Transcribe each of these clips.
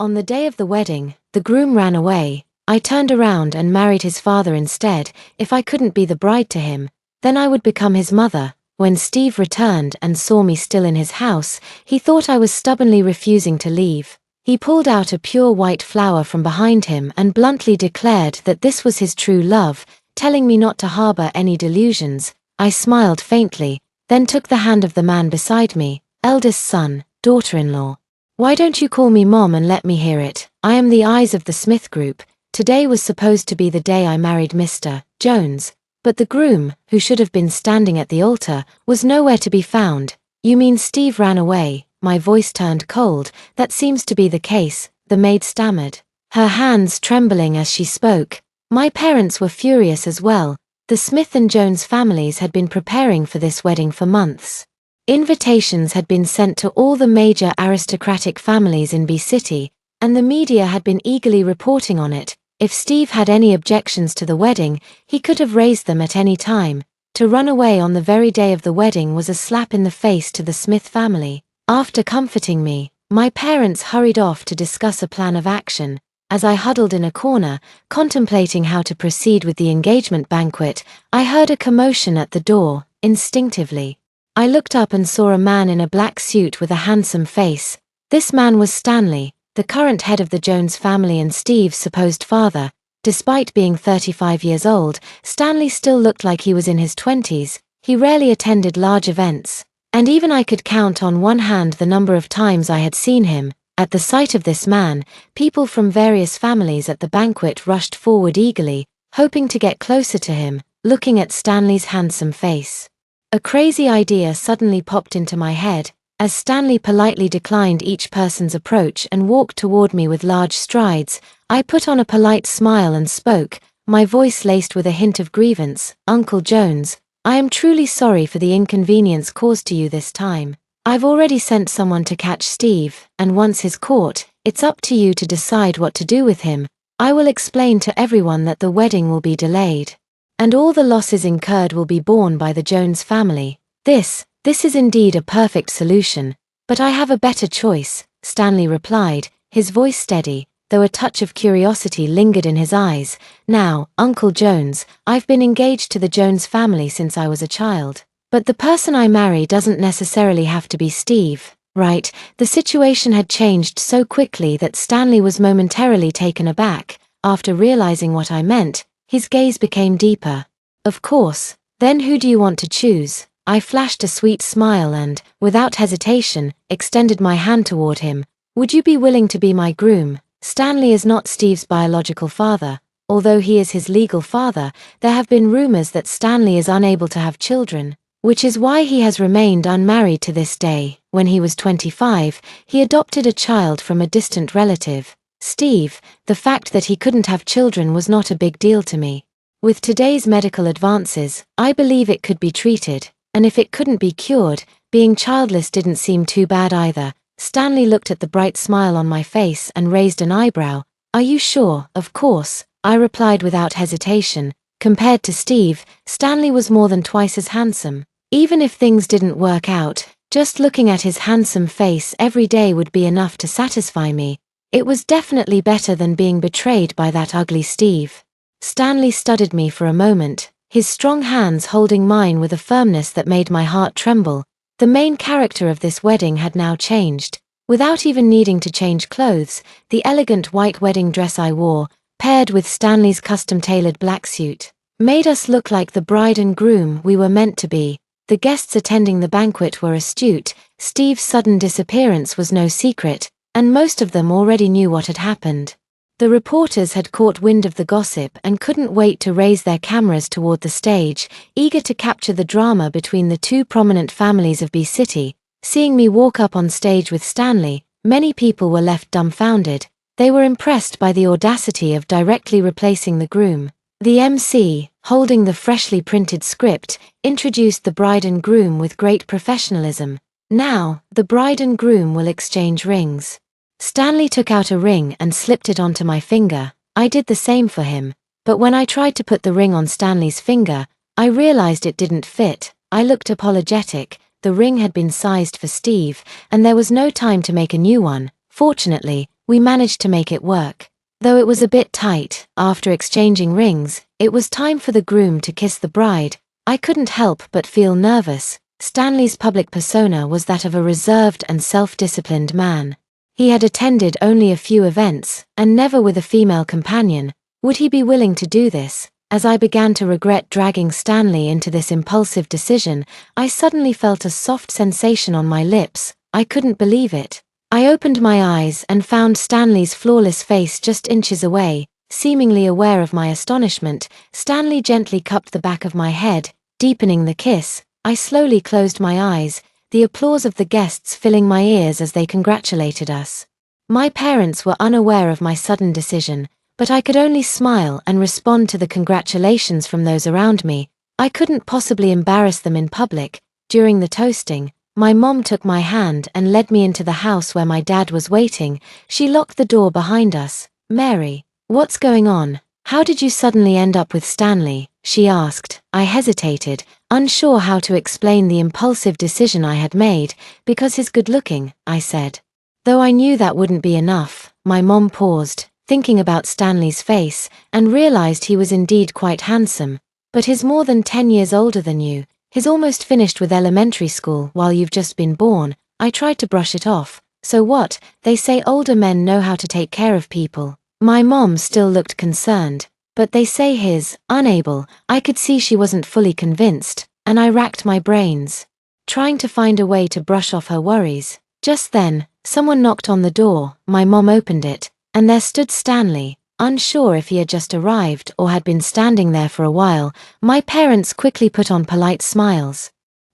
On the day of the wedding, the groom ran away. I turned around and married his father instead. If I couldn't be the bride to him, then I would become his mother. When Steve returned and saw me still in his house, he thought I was stubbornly refusing to leave. He pulled out a pure white flower from behind him and bluntly declared that this was his true love, telling me not to harbor any delusions. I smiled faintly, then took the hand of the man beside me. Eldest son, daughter-in-law. Why don't you call me Mom and let me hear it? I am the eyes of the Smith Group. Today was supposed to be the day I married Mr. Jones, but the groom, who should have been standing at the altar, was nowhere to be found. You mean Steve ran away? My voice turned cold. That seems to be the case, the maid stammered, her hands trembling as she spoke. My parents were furious as well. The Smith and Jones families had been preparing for this wedding for months. Invitations had been sent to all the major aristocratic families in B City, and the media had been eagerly reporting on it. If Steve had any objections to the wedding, he could have raised them at any time. To run away on the very day of the wedding was a slap in the face to the Smith family. After comforting me, my parents hurried off to discuss a plan of action. As I huddled in a corner, contemplating how to proceed with the engagement banquet, I heard a commotion at the door. Instinctively, I looked up and saw a man in a black suit with a handsome face. This man was Stanley, the current head of the Jones family and Steve's supposed father. Despite being 35 years old, Stanley still looked like he was in his 20s. He rarely attended large events, and even I could count on one hand the number of times I had seen him. At the sight of this man, people from various families at the banquet rushed forward eagerly, hoping to get closer to him, looking at Stanley's handsome face. A crazy idea suddenly popped into my head. As Stanley politely declined each person's approach and walked toward me with large strides, I put on a polite smile and spoke, my voice laced with a hint of grievance. Uncle Jones, I am truly sorry for the inconvenience caused to you this time. I've already sent someone to catch Steve, and once he's caught, it's up to you to decide what to do with him. I will explain to everyone that the wedding will be delayed, and all the losses incurred will be borne by the Jones family. This is indeed a perfect solution, but I have a better choice, Stanley replied, his voice steady, though a touch of curiosity lingered in his eyes. Now, Uncle Jones, I've been engaged to the Jones family since I was a child. But the person I marry doesn't necessarily have to be Steve, right? The situation had changed so quickly that Stanley was momentarily taken aback. After realizing what I meant, his gaze became deeper. Of course, then who do you want to choose? I flashed a sweet smile and, without hesitation, extended my hand toward him. Would you be willing to be my groom? Stanley is not Steve's biological father. Although he is his legal father, there have been rumors that Stanley is unable to have children, which is why he has remained unmarried to this day. When he was 25, he adopted a child from a distant relative. Steve, the fact that he couldn't have children was not a big deal to me. With today's medical advances, I believe it could be treated. And if it couldn't be cured, being childless didn't seem too bad either. Stanley looked at the bright smile on my face and raised an eyebrow. Are you sure? Of course, I replied without hesitation. Compared to Steve, Stanley was more than twice as handsome. Even if things didn't work out, just looking at his handsome face every day would be enough to satisfy me. It was definitely better than being betrayed by that ugly Steve. Stanley studied me for a moment, his strong hands holding mine with a firmness that made my heart tremble. The main character of this wedding had now changed. Without even needing to change clothes, the elegant white wedding dress I wore, paired with Stanley's custom-tailored black suit, made us look like the bride and groom we were meant to be. The guests attending the banquet were astute. Steve's sudden disappearance was no secret, and most of them already knew what had happened. The reporters had caught wind of the gossip and couldn't wait to raise their cameras toward the stage, eager to capture the drama between the two prominent families of B City. Seeing me walk up on stage with Stanley, many people were left dumbfounded. They were impressed by the audacity of directly replacing the groom. The MC, holding the freshly printed script, introduced the bride and groom with great professionalism. Now, the bride and groom will exchange rings. Stanley took out a ring and slipped it onto my finger. I did the same for him, but when I tried to put the ring on Stanley's finger, I realized it didn't fit. I looked apologetic. The ring had been sized for Steve, and there was no time to make a new one. Fortunately, We managed to make it work. Though it was a bit tight, after exchanging rings, it was time for the groom to kiss the bride. I couldn't help but feel nervous. Stanley's public persona was that of a reserved and self-disciplined man. He had attended only a few events, and never with a female companion. Would he be willing to do this? As I began to regret dragging Stanley into this impulsive decision, I suddenly felt a soft sensation on my lips. I couldn't believe it. I opened my eyes and found Stanley's flawless face just inches away. Seemingly aware of my astonishment, Stanley gently cupped the back of my head, deepening the kiss. I slowly closed my eyes, the applause of the guests filling my ears as they congratulated us. My parents were unaware of my sudden decision, but I could only smile and respond to the congratulations from those around me. I couldn't possibly embarrass them in public. During the toasting, my mom took my hand and led me into the house where my dad was waiting. She locked the door behind us. "Mary, what's going on? How did you suddenly end up with Stanley?" she asked. I hesitated, unsure how to explain the impulsive decision I had made. "Because he's good-looking," I said. Though I knew that wouldn't be enough, my mom paused, thinking about Stanley's face, and realized he was indeed quite handsome. "But he's more than 10 years older than you. He's almost finished with elementary school while you've just been born." I tried to brush it off. "So what? They say older men know how to take care of people." My mom still looked concerned. "But they say he's unable." I could see she wasn't fully convinced, and I racked my brains, trying to find a way to brush off her worries. Just then, someone knocked on the door. My mom opened it, and there stood Stanley. Unsure if he had just arrived or had been standing there for a while, my parents quickly put on polite smiles,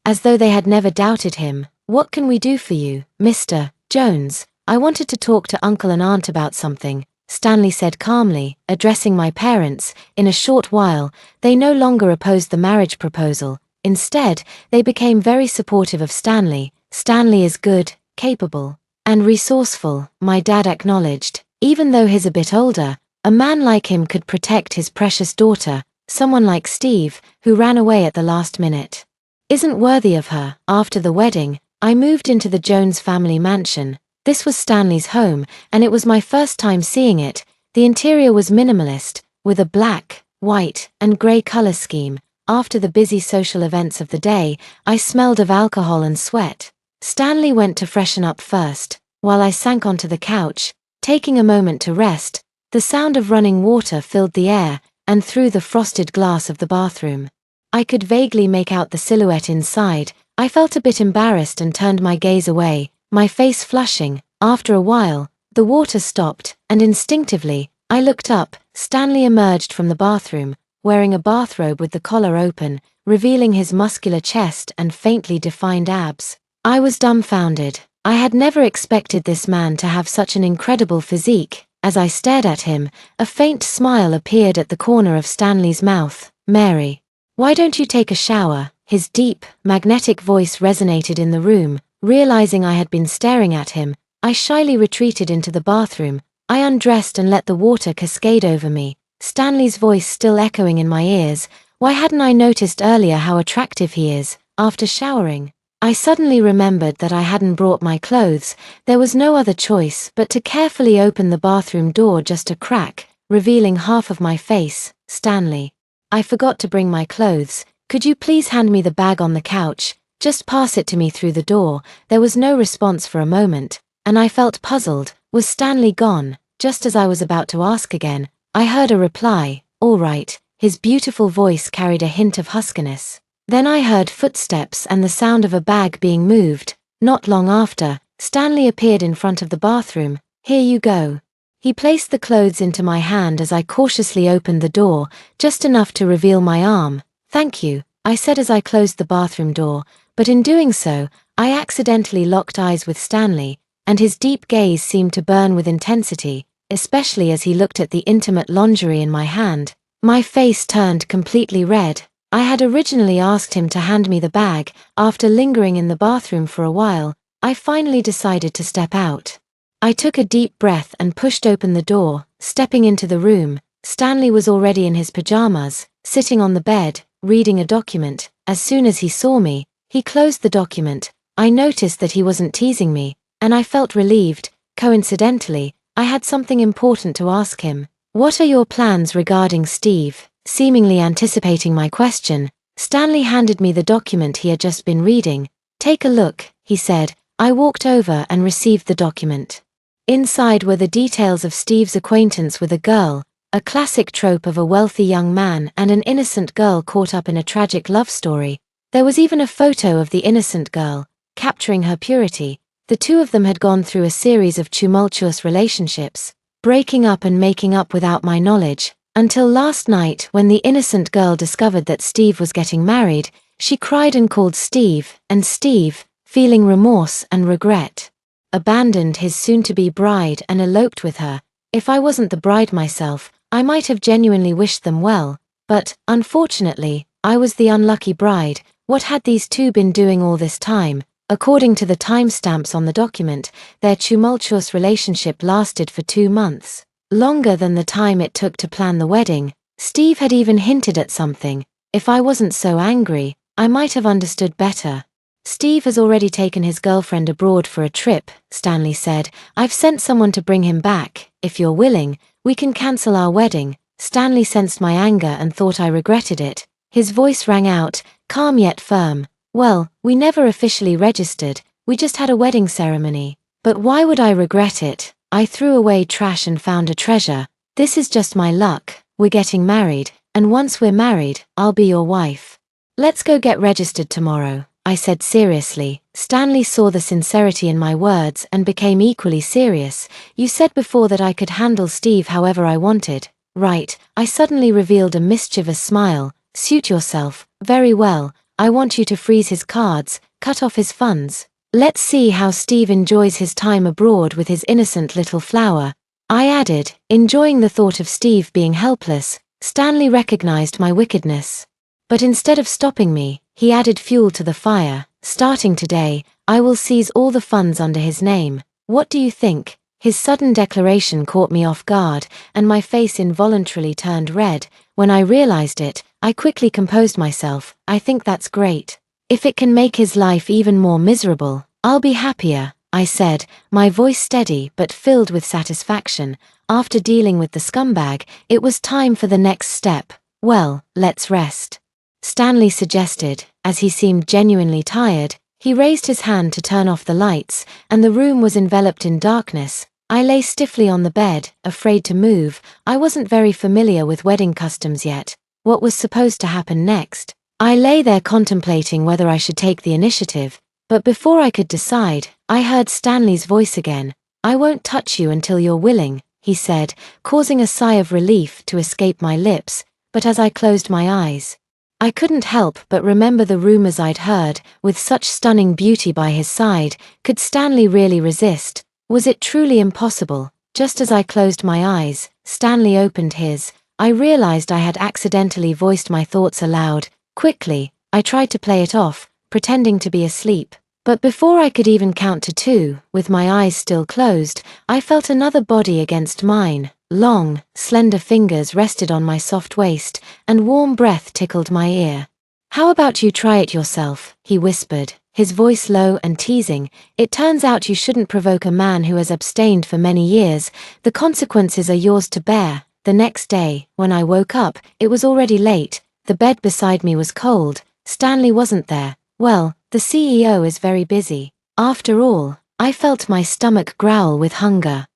as though they had never doubted him. "What can we do for you, Mr. Jones?" "I wanted to talk to Uncle and Aunt about something," Stanley said calmly, addressing my parents. In a short while, they no longer opposed the marriage proposal. Instead, they became very supportive of Stanley. "Stanley is good, capable, and resourceful," my dad acknowledged. "Even though he's a bit older, a man like him could protect his precious daughter. Someone like Steve, who ran away at the last minute, isn't worthy of her." After the wedding, I moved into the Jones family mansion. This was Stanley's home, and it was my first time seeing it. The interior was minimalist, with a black, white, and grey color scheme. After the busy social events of the day, I smelled of alcohol and sweat. Stanley went to freshen up first, while I sank onto the couch, taking a moment to rest. The sound of running water filled the air, and through the frosted glass of the bathroom, I could vaguely make out the silhouette inside. I felt a bit embarrassed and turned my gaze away, my face flushing. After a while, the water stopped, and instinctively, I looked up. Stanley emerged from the bathroom, wearing a bathrobe with the collar open, revealing his muscular chest and faintly defined abs. I was dumbfounded. I had never expected this man to have such an incredible physique. As I stared at him, a faint smile appeared at the corner of Stanley's mouth. "Mary, why don't you take a shower?" His deep, magnetic voice resonated in the room. Realizing I had been staring at him, I shyly retreated into the bathroom. I undressed and let the water cascade over me, Stanley's voice still echoing in my ears. Why hadn't I noticed earlier how attractive he is? After showering, I suddenly remembered that I hadn't brought my clothes. There was no other choice but to carefully open the bathroom door just a crack, revealing half of my face. "Stanley, I forgot to bring my clothes. Could you please hand me the bag on the couch? Just pass it to me through the door." There was no response for a moment, and I felt puzzled. Was Stanley gone? Just as I was about to ask again, I heard a reply, "All right." His beautiful voice carried a hint of huskiness. Then I heard footsteps and the sound of a bag being moved. Not long after, Stanley appeared in front of the bathroom. "Here you go." He placed the clothes into my hand as I cautiously opened the door, just enough to reveal my arm. "Thank you," I said as I closed the bathroom door, but in doing so, I accidentally locked eyes with Stanley, and his deep gaze seemed to burn with intensity, especially as he looked at the intimate lingerie in my hand. My face turned completely red. I had originally asked him to hand me the bag. After lingering in the bathroom for a while, I finally decided to step out. I took a deep breath and pushed open the door. Stepping into the room, Stanley was already in his pajamas, sitting on the bed, reading a document. As soon as he saw me, he closed the document. I noticed that he wasn't teasing me, and I felt relieved. Coincidentally, I had something important to ask him. What are your plans regarding Steve? Seemingly anticipating my question, Stanley handed me the document he had just been reading. Take a look, he said. I walked over and received the document. Inside were the details of Steve's acquaintance with a girl, a classic trope of a wealthy young man and an innocent girl caught up in a tragic love story. There was even a photo of the innocent girl, capturing her purity. The two of them had gone through a series of tumultuous relationships, breaking up and making up without my knowledge, until last night when the innocent girl discovered that Steve was getting married. She cried and called Steve, and Steve, feeling remorse and regret, abandoned his soon-to-be bride and eloped with her. If I wasn't the bride myself, I might have genuinely wished them well, but, unfortunately, I was the unlucky bride. What had these two been doing all this time? According to the timestamps on the document, their tumultuous relationship lasted for 2 months, longer than the time it took to plan the wedding. Steve had even hinted at something. If I wasn't so angry, I might have understood better. Steve has already taken his girlfriend abroad for a trip, Stanley said. I've sent someone to bring him back. If you're willing, we can cancel our wedding. Stanley sensed my anger and thought I regretted it. His voice rang out, calm yet firm. Well, we never officially registered, we just had a wedding ceremony. But why would I regret it? I threw away trash and found a treasure. This is just my luck. We're getting married, and once we're married, I'll be your wife. Let's go get registered tomorrow, I said seriously. Stanley saw the sincerity in my words and became equally serious. You said before that I could handle Steve however I wanted, right? I suddenly revealed a mischievous smile. Suit yourself. Very well. I want you to freeze his cards, cut off his funds. Let's see how Steve enjoys his time abroad with his innocent little flower. I added, enjoying the thought of Steve being helpless. Stanley recognized my wickedness. But instead of stopping me, he added fuel to the fire. Starting today, I will seize all the funds under his name. What do you think? His sudden declaration caught me off guard, and my face involuntarily turned red. When I realized it, I quickly composed myself. I think that's great. If it can make his life even more miserable, I'll be happier, I said, my voice steady but filled with satisfaction. After dealing with the scumbag, it was time for the next step. Well, let's rest, Stanley suggested. As he seemed genuinely tired, he raised his hand to turn off the lights, and the room was enveloped in darkness. I lay stiffly on the bed, afraid to move. I wasn't very familiar with wedding customs yet. What was supposed to happen next? I lay there contemplating whether I should take the initiative, but before I could decide, I heard Stanley's voice again. I won't touch you until you're willing, he said, causing a sigh of relief to escape my lips. But as I closed my eyes, I couldn't help but remember the rumors I'd heard. With such stunning beauty by his side, could Stanley really resist? Was it truly impossible? Just as I closed my eyes, Stanley opened his. I realized I had accidentally voiced my thoughts aloud. Quickly, I tried to play it off, pretending to be asleep. But before I could even count to 2, with my eyes still closed, I felt another body against mine. Long, slender fingers rested on my soft waist, and warm breath tickled my ear. How about you try it yourself, he whispered, his voice low and teasing. It turns out you shouldn't provoke a man who has abstained for many years. The consequences are yours to bear. The next day, when I woke up, it was already late. The bed beside me was cold. Stanley wasn't there. Well, the CEO is very busy. After all, I felt my stomach growl with hunger.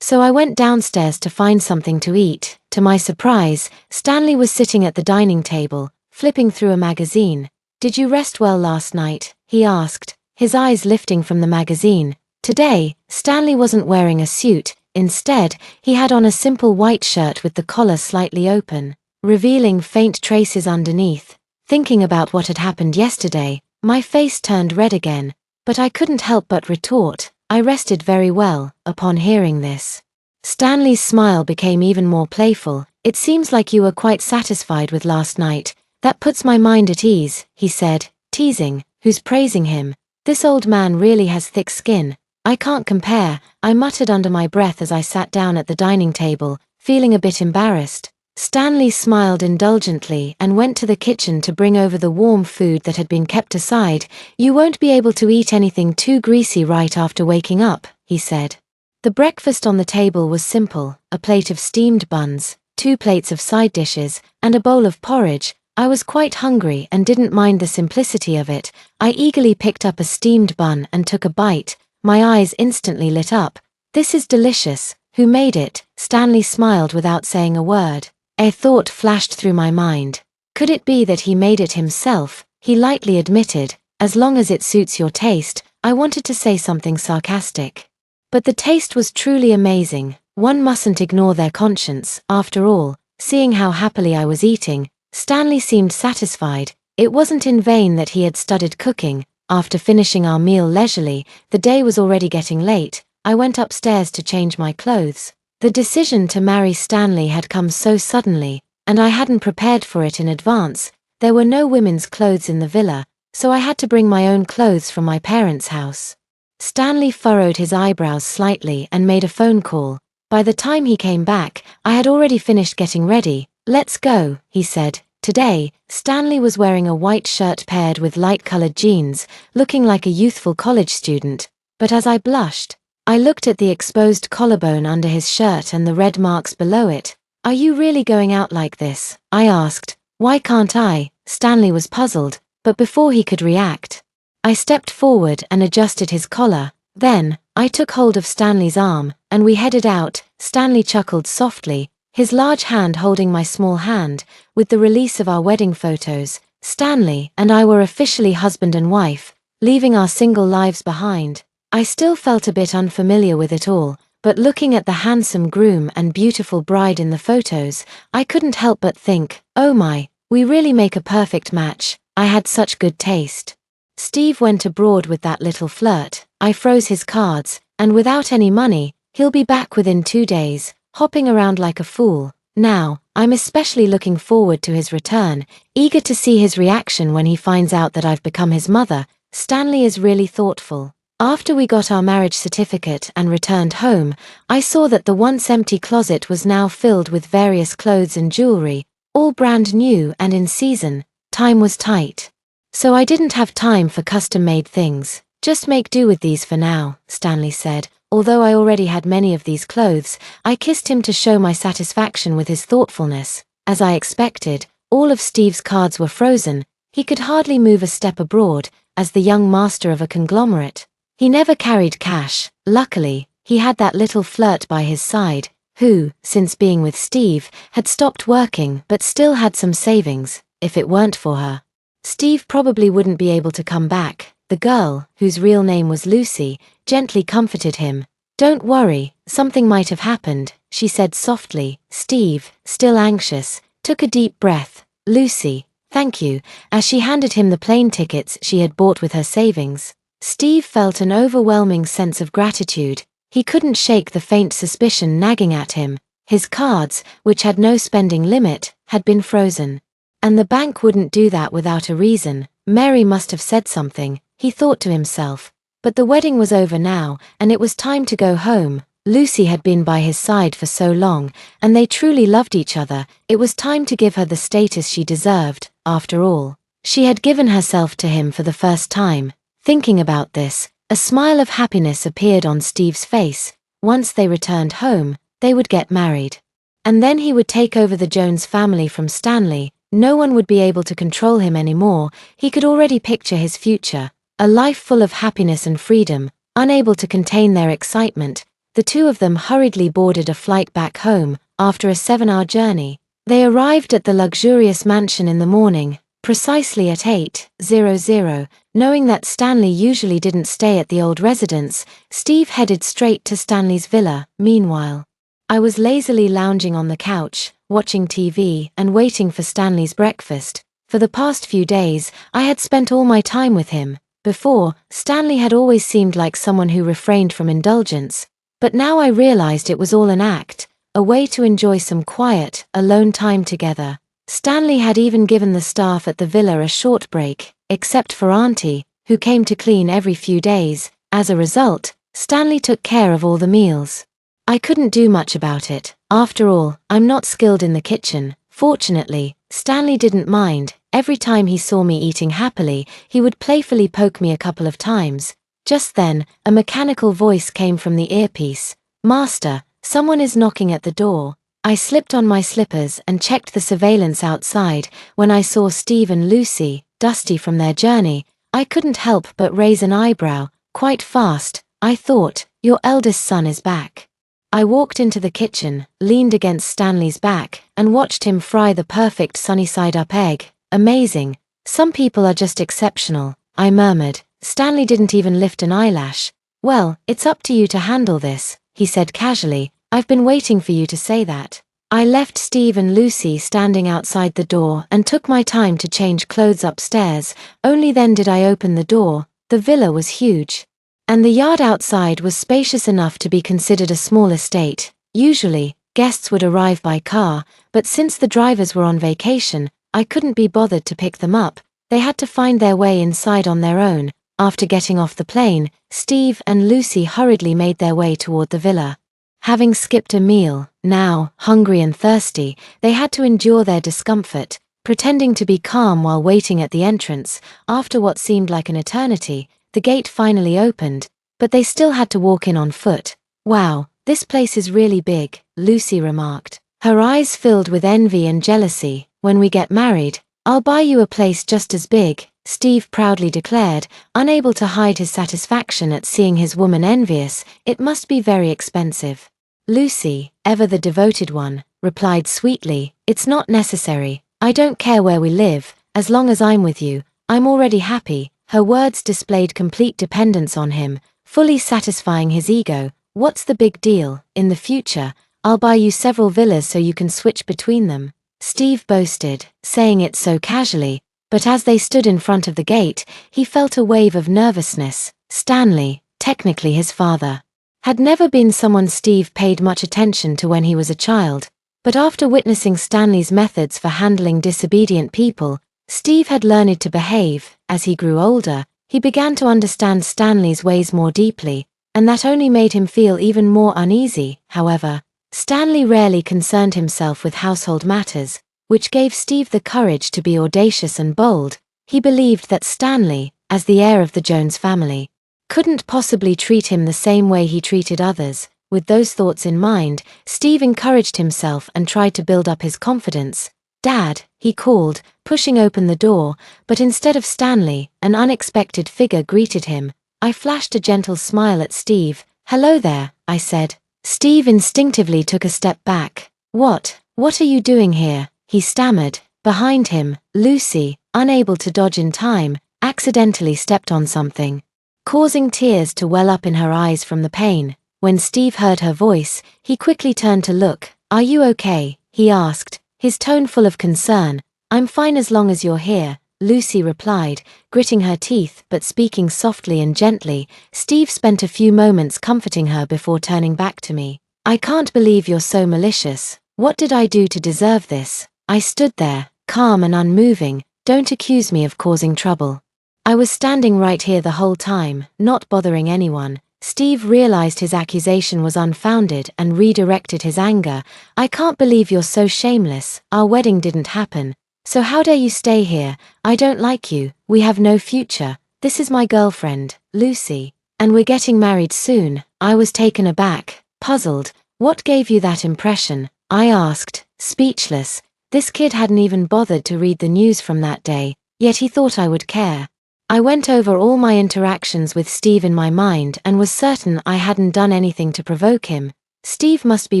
So I went downstairs to find something to eat. To my surprise, Stanley was sitting at the dining table, flipping through a magazine. Did you rest well last night? He asked, his eyes lifting from the magazine. Today, Stanley wasn't wearing a suit. Instead, he had on a simple white shirt with the collar slightly open, revealing faint traces underneath. Thinking about what had happened yesterday, my face turned red again, but I couldn't help but retort, I rested very well. Upon hearing this, Stanley's smile became even more playful. It seems like you were quite satisfied with last night. That puts my mind at ease, he said, teasing. Who's praising him? This old man really has thick skin. I can't compare, I muttered under my breath as I sat down at the dining table, feeling a bit embarrassed. Stanley smiled indulgently and went to the kitchen to bring over the warm food that had been kept aside. You won't be able to eat anything too greasy right after waking up, he said. The breakfast on the table was simple: a plate of steamed buns, 2 plates of side dishes, and a bowl of porridge. I was quite hungry and didn't mind the simplicity of it. I eagerly picked up a steamed bun and took a bite. My eyes instantly lit up. "This is delicious. Who made it?" Stanley smiled without saying a word. A thought flashed through my mind. Could it be that he made it himself? He lightly admitted, "As long as it suits your taste." I wanted to say something sarcastic. But the taste was truly amazing. One mustn't ignore their conscience. After all, seeing how happily I was eating, Stanley seemed satisfied. It wasn't in vain that he had studied cooking. After finishing our meal leisurely, the day was already getting late. I went upstairs to change my clothes. The decision to marry Stanley had come so suddenly, and I hadn't prepared for it in advance. There were no women's clothes in the villa, so I had to bring my own clothes from my parents' house. Stanley furrowed his eyebrows slightly and made a phone call. By the time he came back, I had already finished getting ready. "Let's go," he said. Today, Stanley was wearing a white shirt paired with light-colored jeans, looking like a youthful college student. But as I blushed, I looked at the exposed collarbone under his shirt and the red marks below it. "Are you really going out like this?" I asked. "Why can't I?" Stanley was puzzled, but before he could react, I stepped forward and adjusted his collar. Then, I took hold of Stanley's arm, and we headed out. Stanley chuckled softly, his large hand holding my small hand. With the release of our wedding photos, Stanley and I were officially husband and wife, leaving our single lives behind. I still felt a bit unfamiliar with it all, but looking at the handsome groom and beautiful bride in the photos, I couldn't help but think, "Oh my, we really make a perfect match." I had such good taste. Steve went abroad with that little flirt. I froze his cards, and without any money, he'll be back within 2 days, hopping around like a fool. Now, I'm especially looking forward to his return, eager to see his reaction when he finds out that I've become his mother. Stanley is really thoughtful. After we got our marriage certificate and returned home, I saw that the once empty closet was now filled with various clothes and jewelry, all brand new and in season. Time was tight, so I didn't have time for custom-made things. "Just make do with these for now," Stanley said. Although I already had many of these clothes, I kissed him to show my satisfaction with his thoughtfulness. As I expected, all of Steve's cards were frozen. He could hardly move a step abroad, as the young master of a conglomerate. He never carried cash. Luckily, he had that little flirt by his side, who, since being with Steve, had stopped working but still had some savings. If it weren't for her, Steve probably wouldn't be able to come back. The girl, whose real name was Lucy, gently comforted him. "Don't worry, something might have happened," she said softly. Steve, still anxious, took a deep breath. "Lucy, thank you," as she handed him the plane tickets she had bought with her savings. Steve felt an overwhelming sense of gratitude. He couldn't shake the faint suspicion nagging at him. His cards, which had no spending limit, had been frozen. And the bank wouldn't do that without a reason. Mary must have said something, he thought to himself. But the wedding was over now, and it was time to go home. Lucy had been by his side for so long, and they truly loved each other. It was time to give her the status she deserved. After all, she had given herself to him for the first time. Thinking about this, a smile of happiness appeared on Steve's face. Once they returned home, they would get married. And then he would take over the Jones family from Stanley. No one would be able to control him anymore. He could already picture his future, a life full of happiness and freedom. Unable to contain their excitement, the two of them hurriedly boarded a flight back home. After a 7-hour journey, they arrived at the luxurious mansion in the morning, precisely at 8:00. Knowing that Stanley usually didn't stay at the old residence, Steve headed straight to Stanley's villa. Meanwhile, I was lazily lounging on the couch, watching TV and waiting for Stanley's breakfast. For the past few days, I had spent all my time with him. Before, Stanley had always seemed like someone who refrained from indulgence. But now I realized it was all an act, a way to enjoy some quiet, alone time together. Stanley had even given the staff at the villa a short break, except for Auntie, who came to clean every few days. As a result, Stanley took care of all the meals. I couldn't do much about it. After all, I'm not skilled in the kitchen. Fortunately, Stanley didn't mind. Every time he saw me eating happily, he would playfully poke me a couple of times. Just then, a mechanical voice came from the earpiece. Master, someone is knocking at the door. I slipped on my slippers and checked the surveillance outside. When I saw Steve and Lucy, dusty from their journey, I couldn't help but raise an eyebrow. Quite fast, I thought, your eldest son is back. I walked into the kitchen, leaned against Stanley's back, and watched him fry the perfect sunny-side-up egg. Amazing. Some people are just exceptional, I murmured. Stanley didn't even lift an eyelash. Well, it's up to you to handle this, he said casually. I've been waiting for you to say that. I left Steve and Lucy standing outside the door and took my time to change clothes upstairs. Only then did I open the door. The villa was huge. And the yard outside was spacious enough to be considered a small estate. Usually, guests would arrive by car, but since the drivers were on vacation, I couldn't be bothered to pick them up. They had to find their way inside on their own. After getting off the plane, Steve and Lucy hurriedly made their way toward the villa. Having skipped a meal, now, hungry and thirsty, they had to endure their discomfort, pretending to be calm while waiting at the entrance. After what seemed like an eternity, the gate finally opened, but they still had to walk in on foot. Wow, this place is really big, Lucy remarked. Her eyes filled with envy and jealousy. When we get married, I'll buy you a place just as big, Steve proudly declared, unable to hide his satisfaction at seeing his woman envious. It must be very expensive. Lucy, ever the devoted one, replied sweetly, it's not necessary. I don't care where we live, as long as I'm with you, I'm already happy. Her words displayed complete dependence on him, fully satisfying his ego. What's the big deal? In the future, I'll buy you several villas so you can switch between them, Steve boasted, saying it so casually, but as they stood in front of the gate, he felt a wave of nervousness. Stanley, technically his father, had never been someone Steve paid much attention to when he was a child, but after witnessing Stanley's methods for handling disobedient people, Steve had learned to behave. As he grew older, he began to understand Stanley's ways more deeply, and that only made him feel even more uneasy. However, Stanley rarely concerned himself with household matters, which gave Steve the courage to be audacious and bold. He believed that Stanley, as the heir of the Jones family, couldn't possibly treat him the same way he treated others. With those thoughts in mind, Steve encouraged himself and tried to build up his confidence. Dad, he called, pushing open the door, but instead of Stanley, an unexpected figure greeted him. I flashed a gentle smile at Steve. Hello there, I said. Steve instinctively took a step back. What are you doing here? He stammered. Behind him, Lucy, unable to dodge in time, accidentally stepped on something, causing tears to well up in her eyes from the pain. When Steve heard her voice, he quickly turned to look. Are you okay? He asked, his tone full of concern. I'm fine as long as you're here, Lucy replied, gritting her teeth but speaking softly and gently. Steve spent a few moments comforting her before turning back to me. I can't believe you're so malicious. What did I do to deserve this? I stood there, calm and unmoving. Don't accuse me of causing trouble. I was standing right here the whole time, not bothering anyone. Steve realized his accusation was unfounded and redirected his anger. I can't believe you're so shameless. Our wedding didn't happen. So how dare you stay here? I don't like you. We have no future. This is my girlfriend, Lucy. And we're getting married soon. I was taken aback, puzzled. What gave you that impression? I asked, speechless. This kid hadn't even bothered to read the news from that day, yet he thought I would care. I went over all my interactions with Steve in my mind and was certain I hadn't done anything to provoke him. Steve must be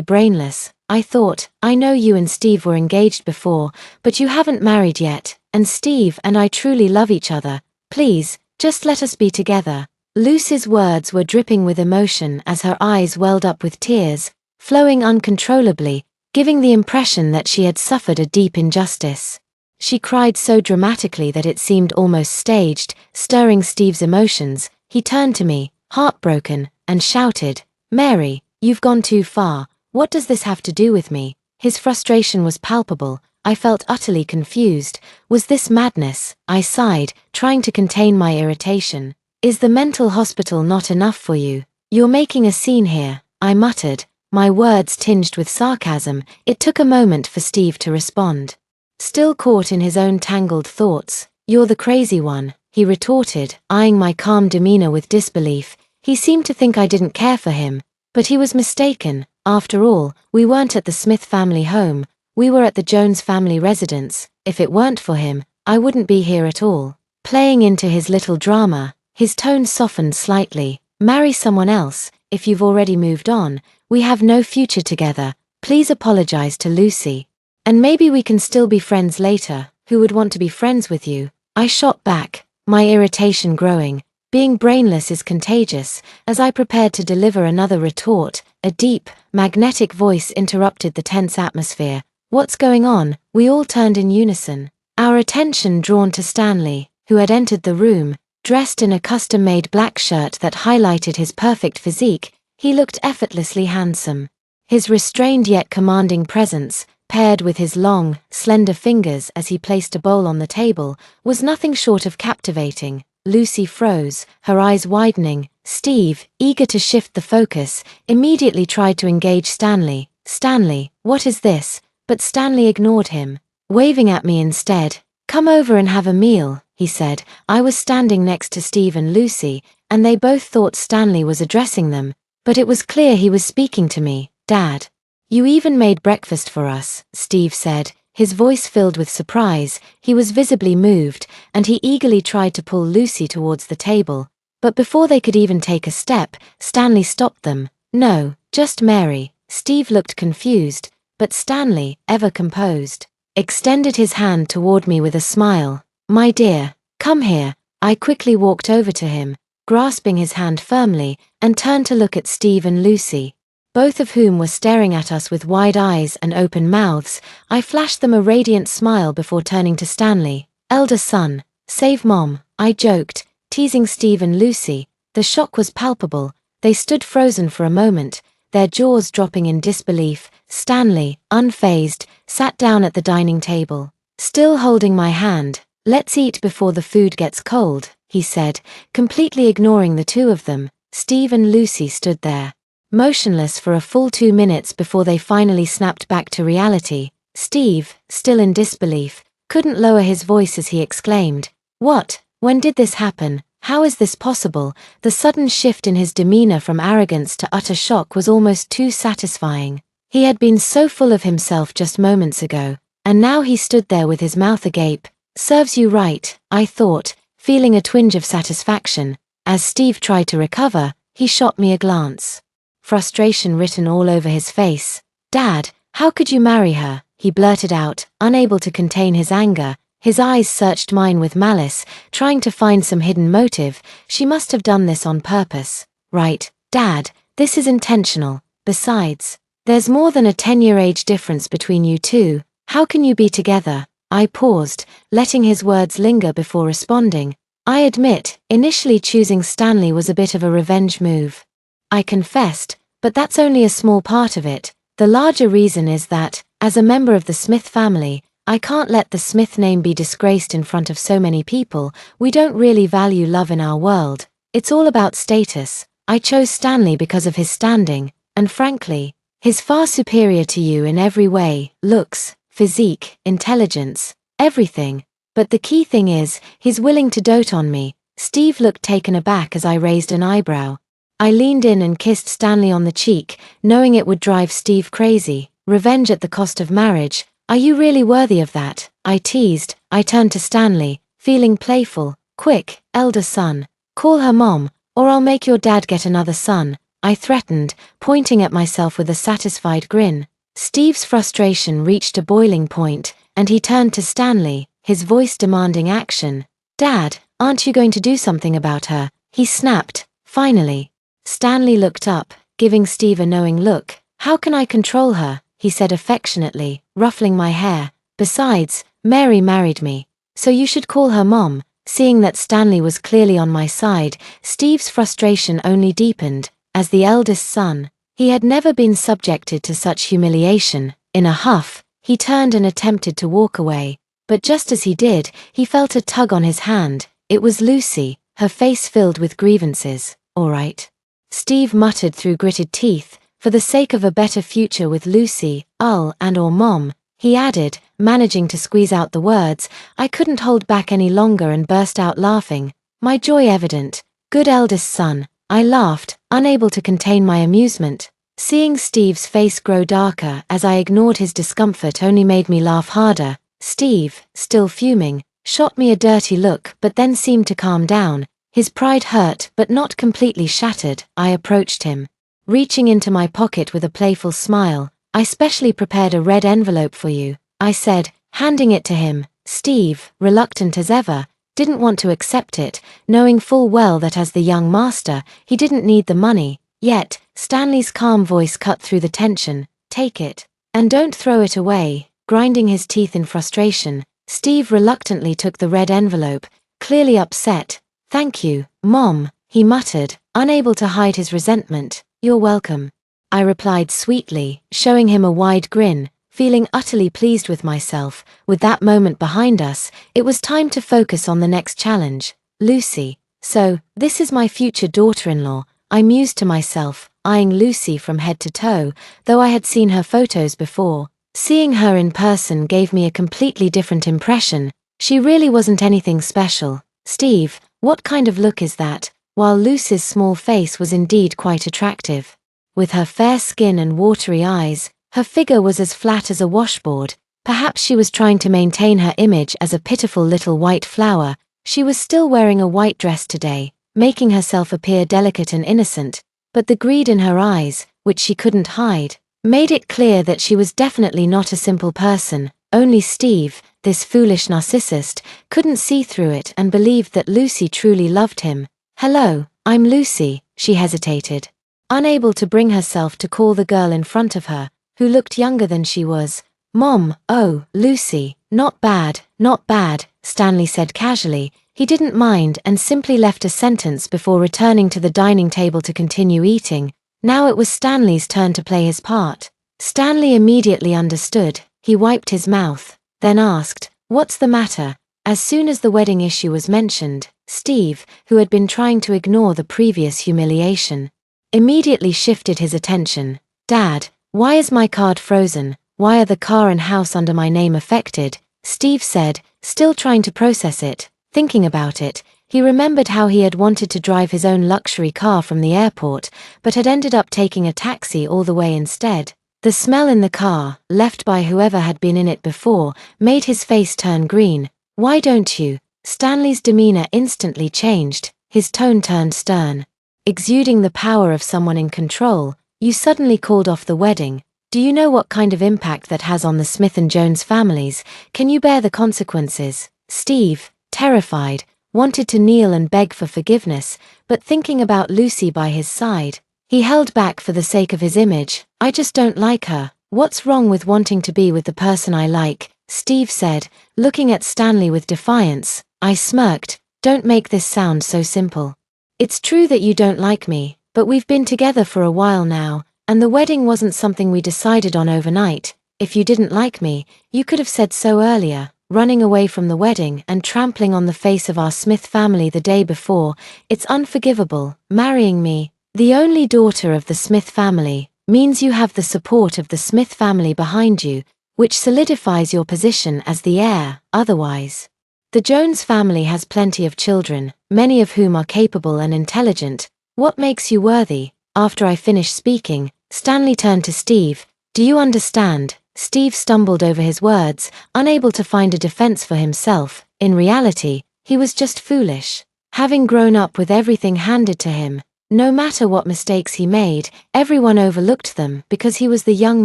brainless, I thought. I know you and Steve were engaged before, but you haven't married yet, and Steve and I truly love each other. Please, just let us be together. Lucy's words were dripping with emotion as her eyes welled up with tears, flowing uncontrollably, giving the impression that she had suffered a deep injustice. She cried so dramatically that it seemed almost staged, stirring Steve's emotions. He turned to me, heartbroken, and shouted, Mary, you've gone too far. What does this have to do with me? His frustration was palpable. I felt utterly confused. Was this madness? I sighed, trying to contain my irritation. Is the mental hospital not enough for you? You're making a scene here, I muttered, my words tinged with sarcasm. It took a moment for Steve to respond. Still caught in his own tangled thoughts. You're the crazy one, he retorted, eyeing my calm demeanor with disbelief. He seemed to think I didn't care for him. But he was mistaken. After all, we weren't at the Smith family home, we were at the Jones family residence. If it weren't for him, I wouldn't be here at all. Playing into his little drama, his tone softened slightly. Marry someone else, if you've already moved on. We have no future together. Please apologize to Lucy. And maybe we can still be friends later. Who would want to be friends with you? I shot back, my irritation growing. Being brainless is contagious. As I prepared to deliver another retort, a deep, magnetic voice interrupted the tense atmosphere. What's going on? We all turned in unison, our attention drawn to Stanley, who had entered the room, dressed in a custom-made black shirt that highlighted his perfect physique. He looked effortlessly handsome. His restrained yet commanding presence, paired with his long, slender fingers as he placed a bowl on the table, was nothing short of captivating. Lucy froze, her eyes widening. Steve, eager to shift the focus, immediately tried to engage Stanley. Stanley, what is this? But Stanley ignored him, waving at me instead. Come over and have a meal, he said. I was standing next to Steve and Lucy, and they both thought Stanley was addressing them, but it was clear he was speaking to me. Dad. You even made breakfast for us, Steve said, his voice filled with surprise. He was visibly moved, and he eagerly tried to pull Lucy towards the table. But before they could even take a step, Stanley stopped them. No, just Mary. Steve looked confused, but Stanley, ever composed, extended his hand toward me with a smile. My dear, come here. I quickly walked over to him, grasping his hand firmly, and turned to look at Steve and Lucy, both of whom were staring at us with wide eyes and open mouths. I flashed them a radiant smile before turning to Stanley. Elder son, save Mom, I joked, teasing Steve and Lucy. The shock was palpable. They stood frozen for a moment, their jaws dropping in disbelief. Stanley, unfazed, sat down at the dining table, still holding my hand. Let's eat before the food gets cold, he said, completely ignoring the two of them. Steve and Lucy stood there, motionless for a full 2 minutes before they finally snapped back to reality. Steve, still in disbelief, couldn't lower his voice as he exclaimed, "What? When did this happen? How is this possible?" The sudden shift in his demeanor from arrogance to utter shock was almost too satisfying. He had been so full of himself just moments ago, and now he stood there with his mouth agape. Serves you right, I thought, feeling a twinge of satisfaction. As Steve tried to recover, he shot me a glance, frustration written all over his face. Dad, how could you marry her? He blurted out, unable to contain his anger. His eyes searched mine with malice, trying to find some hidden motive. She must have done this on purpose. Right, Dad, this is intentional. Besides, there's more than a 10-year age difference between you two. How can you be together? I paused, letting his words linger before responding. I admit, initially choosing Stanley was a bit of a revenge move. I confessed, but that's only a small part of it. The larger reason is that, as a member of the Smith family, I can't let the Smith name be disgraced in front of so many people. We don't really value love in our world. It's all about status. I chose Stanley because of his standing, and frankly, he's far superior to you in every way, looks, physique, intelligence, everything. But the key thing is, he's willing to dote on me. Steve looked taken aback as I raised an eyebrow. I leaned in and kissed Stanley on the cheek, knowing it would drive Steve crazy. Revenge at the cost of marriage. Are you really worthy of that? I teased. I turned to Stanley, feeling playful. Quick, elder son, call her Mom, or I'll make your dad get another son, I threatened, pointing at myself with a satisfied grin. Steve's frustration reached a boiling point, and he turned to Stanley, his voice demanding action. Dad, aren't you going to do something about her? He snapped, finally. Stanley looked up, giving Steve a knowing look. How can I control her? He said affectionately, ruffling my hair. Besides, Mary married me, so you should call her Mom. Seeing that Stanley was clearly on my side, Steve's frustration only deepened. As the eldest son, he had never been subjected to such humiliation. In a huff, he turned and attempted to walk away, but just as he did, he felt a tug on his hand. It was Lucy, her face filled with grievances. All right, Steve muttered through gritted teeth. For the sake of a better future with Lucy, or Mom, he added, managing to squeeze out the words. I couldn't hold back any longer and burst out laughing, my joy evident. Good eldest son, I laughed, unable to contain my amusement. Seeing Steve's face grow darker as I ignored his discomfort only made me laugh harder. Steve, still fuming, shot me a dirty look but then seemed to calm down, his pride hurt but not completely shattered. I approached him. Reaching into my pocket with a playful smile, "I specially prepared a red envelope for you," I said, handing it to him. Steve, reluctant as ever, didn't want to accept it, knowing full well that as the young master, he didn't need the money. Yet, Stanley's calm voice cut through the tension. "Take it. And don't throw it away." Grinding his teeth in frustration, Steve reluctantly took the red envelope, clearly upset. "Thank you, Mom," he muttered, unable to hide his resentment. "You're welcome," I replied sweetly, showing him a wide grin, feeling utterly pleased with myself. With that moment behind us, it was time to focus on the next challenge. Lucy. "So, this is my future daughter-in-law," I mused to myself, eyeing Lucy from head to toe, though I had seen her photos before. Seeing her in person gave me a completely different impression. She really wasn't anything special. "Steve, what kind of look is that?" While Lucy's small face was indeed quite attractive. With her fair skin and watery eyes, her figure was as flat as a washboard. Perhaps she was trying to maintain her image as a pitiful little white flower. She was still wearing a white dress today, making herself appear delicate and innocent, but the greed in her eyes, which she couldn't hide, made it clear that she was definitely not a simple person. Only Steve, this foolish narcissist, couldn't see through it and believed that Lucy truly loved him. "Hello, I'm Lucy," she hesitated, unable to bring herself to call the girl in front of her, who looked younger than she was. "Mom." "Oh, Lucy, not bad, not bad," Stanley said casually. He didn't mind and simply left a sentence before returning to the dining table to continue eating. Now it was Stanley's turn to play his part. Stanley immediately understood. He wiped his mouth, then asked, "What's the matter?" As soon as the wedding issue was mentioned, Steve, who had been trying to ignore the previous humiliation, immediately shifted his attention. "Dad, why is my card frozen? Why are the car and house under my name affected?" Steve said, still trying to process it. Thinking about it, he remembered how he had wanted to drive his own luxury car from the airport, but had ended up taking a taxi all the way instead. The smell in the car, left by whoever had been in it before, made his face turn green. "Why don't you?" Stanley's demeanor instantly changed, his tone turned stern. Exuding the power of someone in control, "You suddenly called off the wedding. Do you know what kind of impact that has on the Smith and Jones families? Can you bear the consequences?" Steve, terrified, wanted to kneel and beg for forgiveness, but thinking about Lucy by his side, he held back for the sake of his image. "I just don't like her." "What's wrong with wanting to be with the person I like?" Steve said, looking at Stanley with defiance. I smirked. "Don't make this sound so simple. It's true that you don't like me, but we've been together for a while now, and the wedding wasn't something we decided on overnight. If you didn't like me, you could have said so earlier." Running away from the wedding and trampling on the face of our Smith family the day before, it's unforgivable. Marrying me, the only daughter of the Smith family, means you have the support of the Smith family behind you, which solidifies your position as the heir. Otherwise, the Jones family has plenty of children, many of whom are capable and intelligent. What makes you worthy? After I finished speaking, Stanley turned to Steve. "Do you understand?" Steve stumbled over his words, unable to find a defense for himself. In reality, he was just foolish. Having grown up with everything handed to him, no matter what mistakes he made, everyone overlooked them because he was the young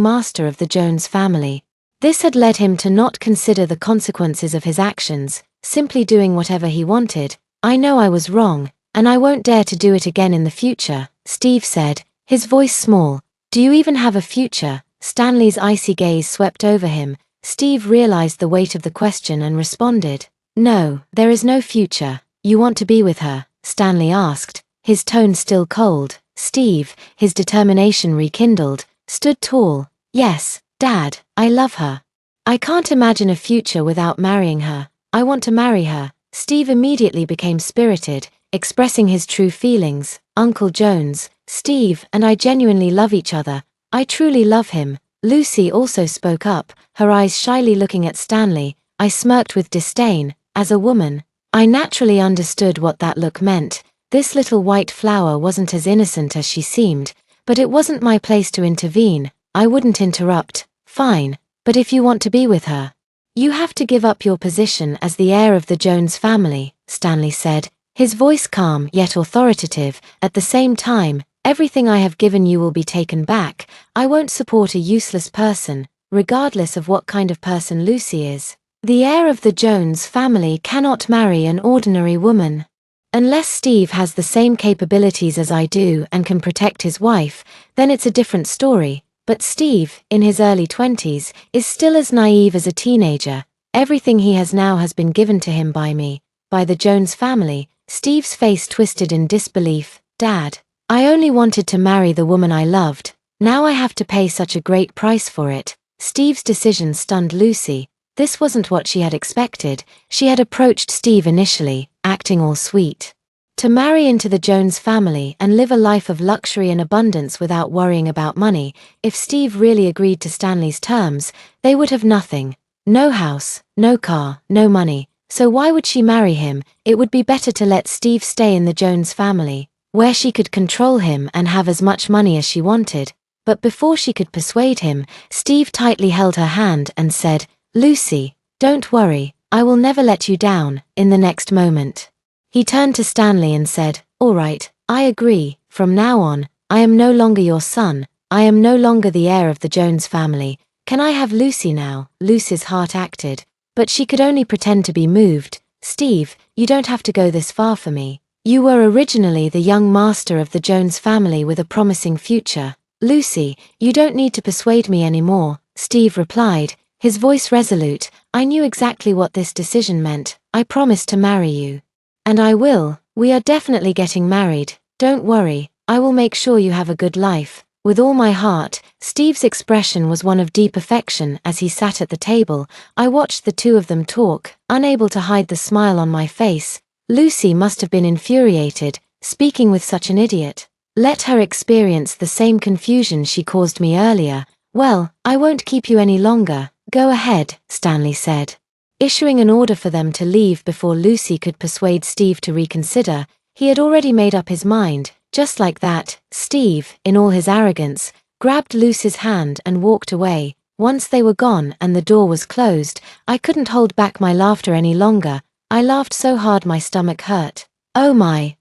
master of the Jones family. This had led him to not consider the consequences of his actions, simply doing whatever he wanted. "I know I was wrong, and I won't dare to do it again in the future," Steve said, his voice small. "Do you even have a future?" Stanley's icy gaze swept over him. Steve realized the weight of the question and responded, "No, there is no future." "You want to be with her?" Stanley asked, his tone still cold. Steve, his determination rekindled, stood tall. "Yes, Dad, I love her. I can't imagine a future without marrying her. I want to marry her." Steve immediately became spirited, expressing his true feelings. "Uncle Jones, Steve and I genuinely love each other. I truly love him." Lucy also spoke up, her eyes shyly looking at Stanley. I smirked with disdain. As a woman, I naturally understood what that look meant. This little white flower wasn't as innocent as she seemed, but it wasn't my place to intervene. I wouldn't interrupt. Fine, but if you want to be with her, you have to give up your position as the heir of the Jones family, Stanley said, his voice calm yet authoritative. At the same time, everything I have given you will be taken back. I won't support a useless person, regardless of what kind of person Lucy is. The heir of the Jones family cannot marry an ordinary woman. Unless Steve has the same capabilities as I do and can protect his wife, then it's a different story. But Steve, in his early 20s, is still as naive as a teenager. Everything he has now has been given to him by me, by the Jones family. Steve's face twisted in disbelief. Dad, I only wanted to marry the woman I loved. Now I have to pay such a great price for it. Steve's decision stunned Lucy. This wasn't what she had expected. She had approached Steve initially, acting all sweet. To marry into the Jones family and live a life of luxury and abundance without worrying about money. If Steve really agreed to Stanley's terms, they would have nothing. No house, no car, no money. So why would she marry him? It would be better to let Steve stay in the Jones family, where she could control him and have as much money as she wanted. But before she could persuade him, Steve tightly held her hand and said, "Lucy, don't worry, I will never let you down." In the next moment, he turned to Stanley and said, "All right, I agree. From now on, I am no longer your son. I am no longer the heir of the Jones family. Can I have Lucy now?" Lucy's heart acted, but she could only pretend to be moved. "Steve, you don't have to go this far for me. You were originally the young master of the Jones family with a promising future. Lucy, you don't need to persuade me anymore," Steve replied, his voice resolute. "I knew exactly what this decision meant. I promised to marry you. And I will. We are definitely getting married. Don't worry, I will make sure you have a good life." With all my heart. Steve's expression was one of deep affection as he sat at the table. I watched the two of them talk, unable to hide the smile on my face. Lucy must have been infuriated, speaking with such an idiot. Let her experience the same confusion she caused me earlier. "Well, I won't keep you any longer. Go ahead," Stanley said, issuing an order for them to leave before Lucy could persuade Steve to reconsider. He had already made up his mind. Just like that, Steve, in all his arrogance, grabbed Lucy's hand and walked away. Once they were gone and the door was closed, I couldn't hold back my laughter any longer. I laughed so hard my stomach hurt. Oh my,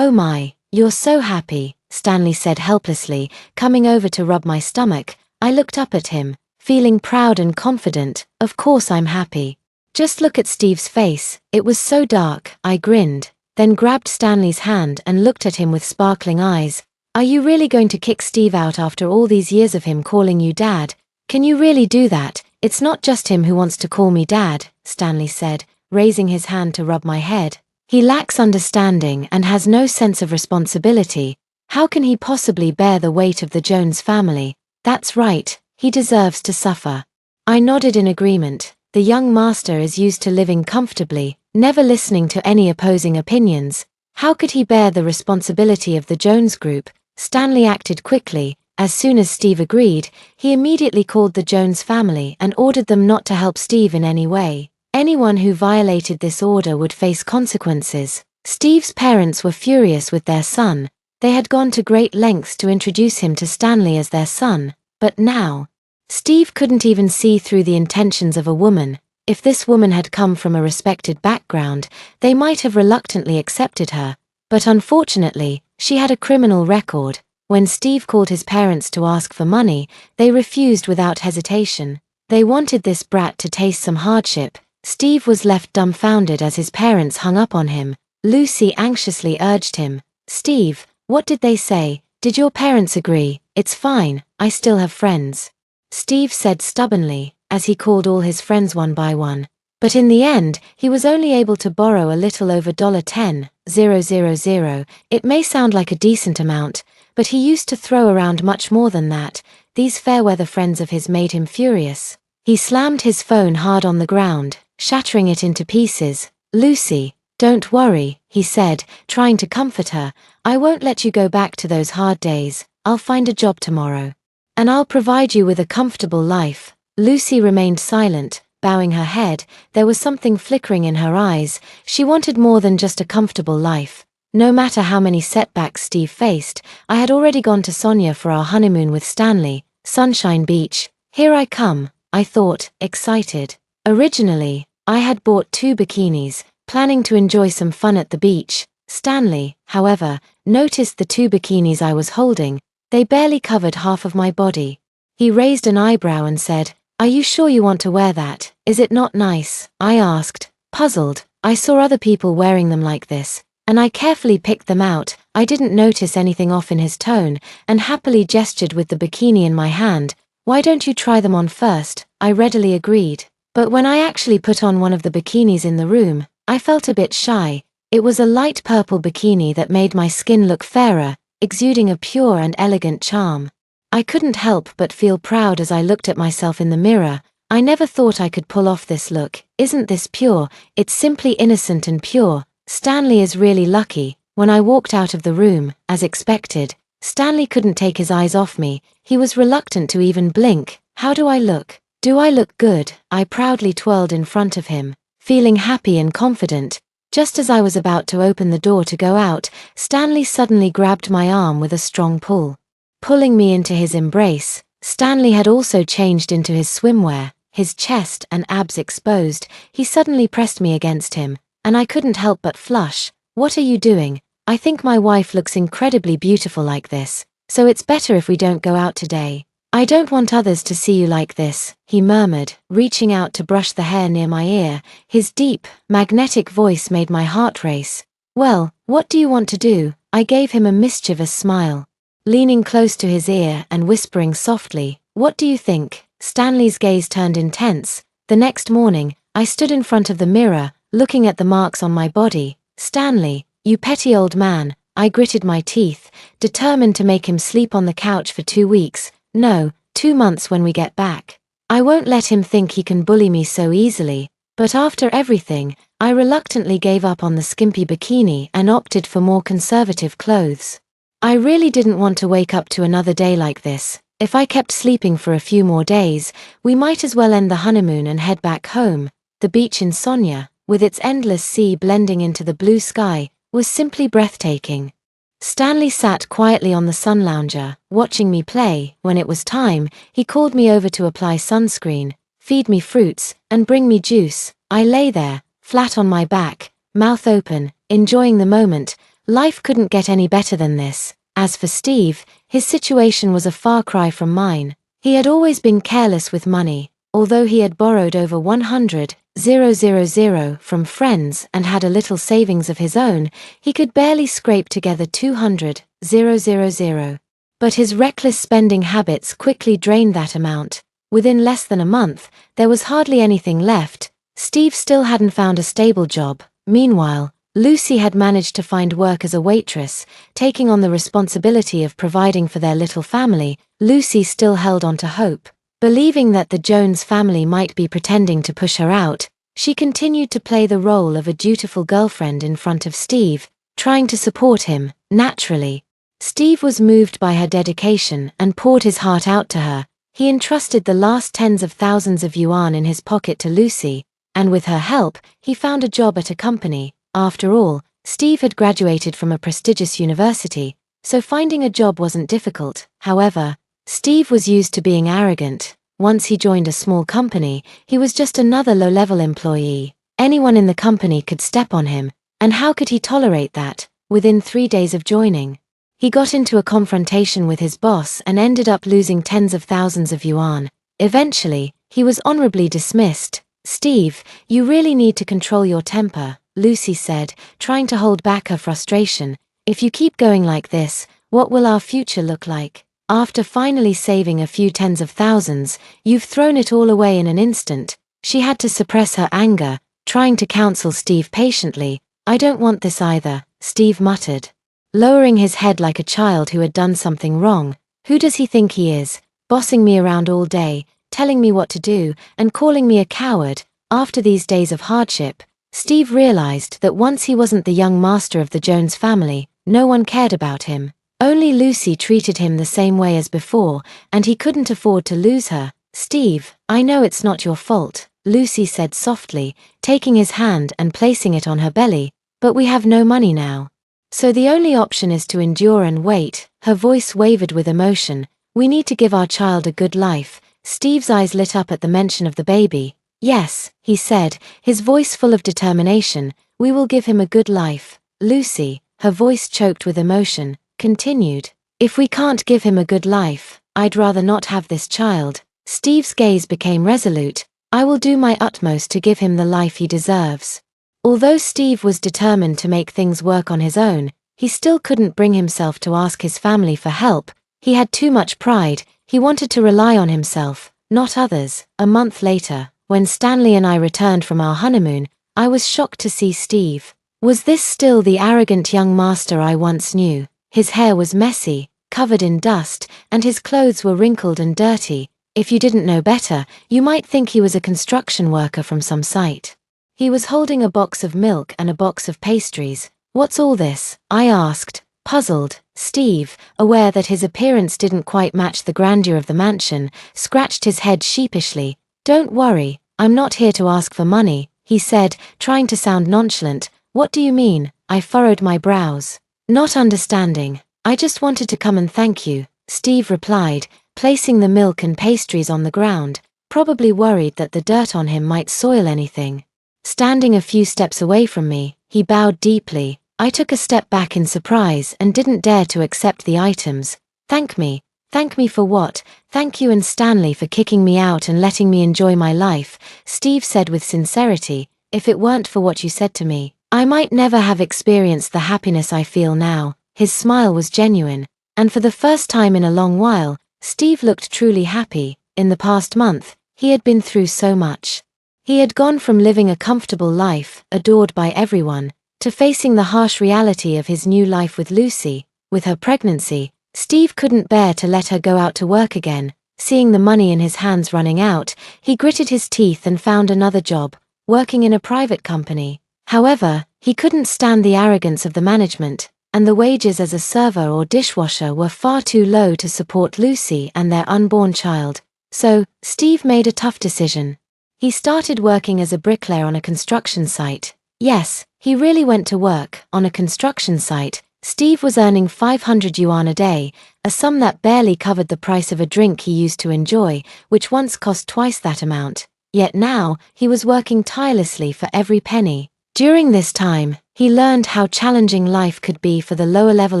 you're so happy," Stanley said helplessly, coming over to rub my stomach. I looked up at him, feeling proud and confident. "Of course I'm happy. Just look at Steve's face, it was so dark." I grinned, then grabbed Stanley's hand and looked at him with sparkling eyes. "Are you really going to kick Steve out after all these years of him calling you Dad? Can you really do that?" "It's not just him who wants to call me Dad," Stanley said, raising his hand to rub my head. "He lacks understanding and has no sense of responsibility. How can he possibly bear the weight of the Jones family? That's right, he deserves to suffer." I nodded in agreement. The young master is used to living comfortably, never listening to any opposing opinions. How could he bear the responsibility of the Jones group? Stanley acted quickly. As soon as Steve agreed, he immediately called the Jones family and ordered them not to help Steve in any way. Anyone who violated this order would face consequences. Steve's parents were furious with their son. They had gone to great lengths to introduce him to Stanley as their son, but now, Steve couldn't even see through the intentions of a woman. If this woman had come from a respected background, they might have reluctantly accepted her. But unfortunately, she had a criminal record. When Steve called his parents to ask for money, they refused without hesitation. They wanted this brat to taste some hardship. Steve was left dumbfounded as his parents hung up on him. Lucy anxiously urged him. "Steve, what did they say? Did your parents agree?" "It's fine, I still have friends," Steve said stubbornly, as he called all his friends one by one. But in the end, he was only able to borrow a little over $10,000. It may sound like a decent amount, but he used to throw around much more than that. These fair-weather friends of his made him furious. He slammed his phone hard on the ground, shattering it into pieces. "Lucy, don't worry," he said, trying to comfort her. "I won't let you go back to those hard days. I'll find a job tomorrow. And I'll provide you with a comfortable life." Lucy remained silent, bowing her head. There was something flickering in her eyes. She wanted more than just a comfortable life. No matter how many setbacks Steve faced, I had already gone to Sonia for our honeymoon with Stanley. Sunshine Beach, here I come, I thought, excited. Originally, I had bought 2 bikinis, planning to enjoy some fun at the beach. Stanley, however, noticed the 2 bikinis I was holding. They barely covered half of my body. He raised an eyebrow and said, "Are you sure you want to wear that? Is it not nice?" I asked, puzzled. I saw other people wearing them like this, and I carefully picked them out. I didn't notice anything off in his tone, and happily gestured with the bikini in my hand. "Why don't you try them on first?" I readily agreed. But when I actually put on one of the bikinis in the room, I felt a bit shy. It was a light purple bikini that made my skin look fairer, exuding a pure and elegant charm. I couldn't help but feel proud as I looked at myself in the mirror. I never thought I could pull off this look. Isn't this pure? It's simply innocent and pure. Stanley is really lucky. When I walked out of the room, as expected, Stanley couldn't take his eyes off me. He was reluctant to even blink. "How do I look? Do I look good?" I proudly twirled in front of him, feeling happy and confident. Just as I was about to open the door to go out, Stanley suddenly grabbed my arm with a strong pull. Pulling me into his embrace, Stanley had also changed into his swimwear, his chest and abs exposed. He suddenly pressed me against him, and I couldn't help but flush. "What are you doing? I think my wife looks incredibly beautiful like this, so it's better if we don't go out today. I don't want others to see you like this," he murmured, reaching out to brush the hair near my ear. His deep, magnetic voice made my heart race. "Well, what do you want to do?" I gave him a mischievous smile, leaning close to his ear and whispering softly, "What do you think?" Stanley's gaze turned intense. The next morning, I stood in front of the mirror, looking at the marks on my body. "Stanley, you petty old man," I gritted my teeth, determined to make him sleep on the couch for 2 weeks. No, 2 months when we get back. I won't let him think he can bully me so easily. But after everything, I reluctantly gave up on the skimpy bikini and opted for more conservative clothes. I really didn't want to wake up to another day like this. If I kept sleeping for a few more days, we might as well end the honeymoon and head back home. The beach in Sonia, with its endless sea blending into the blue sky, was simply breathtaking. Stanley sat quietly on the sun lounger, watching me play. When it was time, he called me over to apply sunscreen, feed me fruits, and bring me juice. I lay there, flat on my back, mouth open, enjoying the moment. Life couldn't get any better than this. As for Steve, his situation was a far cry from mine. He had always been careless with money. Although he had borrowed over 100,000 from friends and had a little savings of his own, he could barely scrape together 200,000. But his reckless spending habits quickly drained that amount. Within less than a month, there was hardly anything left. Steve still hadn't found a stable job. Meanwhile, Lucy had managed to find work as a waitress, taking on the responsibility of providing for their little family. Lucy still held on to hope. Believing that the Jones family might be pretending to push her out, she continued to play the role of a dutiful girlfriend in front of Steve, trying to support him. Naturally, Steve was moved by her dedication and poured his heart out to her. He entrusted the last tens of thousands of yuan in his pocket to Lucy, and with her help, he found a job at a company. After all, Steve had graduated from a prestigious university, so finding a job wasn't difficult. However, Steve was used to being arrogant. Once he joined a small company, he was just another low-level employee. Anyone in the company could step on him, and how could he tolerate that? Within 3 days of joining, he got into a confrontation with his boss and ended up losing tens of thousands of yuan. Eventually, he was honorably dismissed. "Steve, you really need to control your temper," Lucy said, trying to hold back her frustration. "If you keep going like this, what will our future look like? After finally saving a few tens of thousands, you've thrown it all away in an instant." She had to suppress her anger, trying to counsel Steve patiently. "I don't want this either," Steve muttered, lowering his head like a child who had done something wrong. "Who does he think he is, bossing me around all day, telling me what to do, and calling me a coward?" After these days of hardship, Steve realized that once he wasn't the young master of the Jones family, no one cared about him. Only Lucy treated him the same way as before, and he couldn't afford to lose her. "Steve, I know it's not your fault," Lucy said softly, taking his hand and placing it on her belly, "but we have no money now. So the only option is to endure and wait. Her voice wavered with emotion. We need to give our child a good life. Steve's eyes lit up at the mention of the baby. Yes, he said, his voice full of determination, we will give him a good life. Lucy, her voice choked with emotion, continued. If we can't give him a good life, I'd rather not have this child. Steve's gaze became resolute. I will do my utmost to give him the life he deserves. Although Steve was determined to make things work on his own, he still couldn't bring himself to ask his family for help. He had too much pride. He wanted to rely on himself, not others. A month later, when Stanley and I returned from our honeymoon, I was shocked to see Steve. Was this still the arrogant young master I once knew? His hair was messy, covered in dust, and his clothes were wrinkled and dirty. If you didn't know better, you might think he was a construction worker from some site. He was holding a box of milk and a box of pastries. What's all this? I asked, puzzled. Steve, aware that his appearance didn't quite match the grandeur of the mansion, scratched his head sheepishly. Don't worry, I'm not here to ask for money, he said, trying to sound nonchalant. What do you mean? I furrowed my brows. Not understanding. I just wanted to come and thank you, Steve replied, placing the milk and pastries on the ground, probably worried that the dirt on him might soil anything. Standing a few steps away from me, he bowed deeply. I took a step back in surprise and didn't dare to accept the items. Thank me. Thank me for what? Thank you and Stanley for kicking me out and letting me enjoy my life, Steve said with sincerity. If it weren't for what you said to me, I might never have experienced the happiness I feel now. His smile was genuine, and for the first time in a long while, Steve looked truly happy. In the past month, he had been through so much. He had gone from living a comfortable life, adored by everyone, to facing the harsh reality of his new life with Lucy. With her pregnancy, Steve couldn't bear to let her go out to work again. Seeing the money in his hands running out, he gritted his teeth and found another job, working in a private company. However, he couldn't stand the arrogance of the management, and the wages as a server or dishwasher were far too low to support Lucy and their unborn child. So, Steve made a tough decision. He started working as a bricklayer on a construction site. Yes, he really went to work. On a construction site, Steve was earning 500 yuan a day, a sum that barely covered the price of a drink he used to enjoy, which once cost twice that amount. Yet now, he was working tirelessly for every penny. During this time, he learned how challenging life could be for the lower-level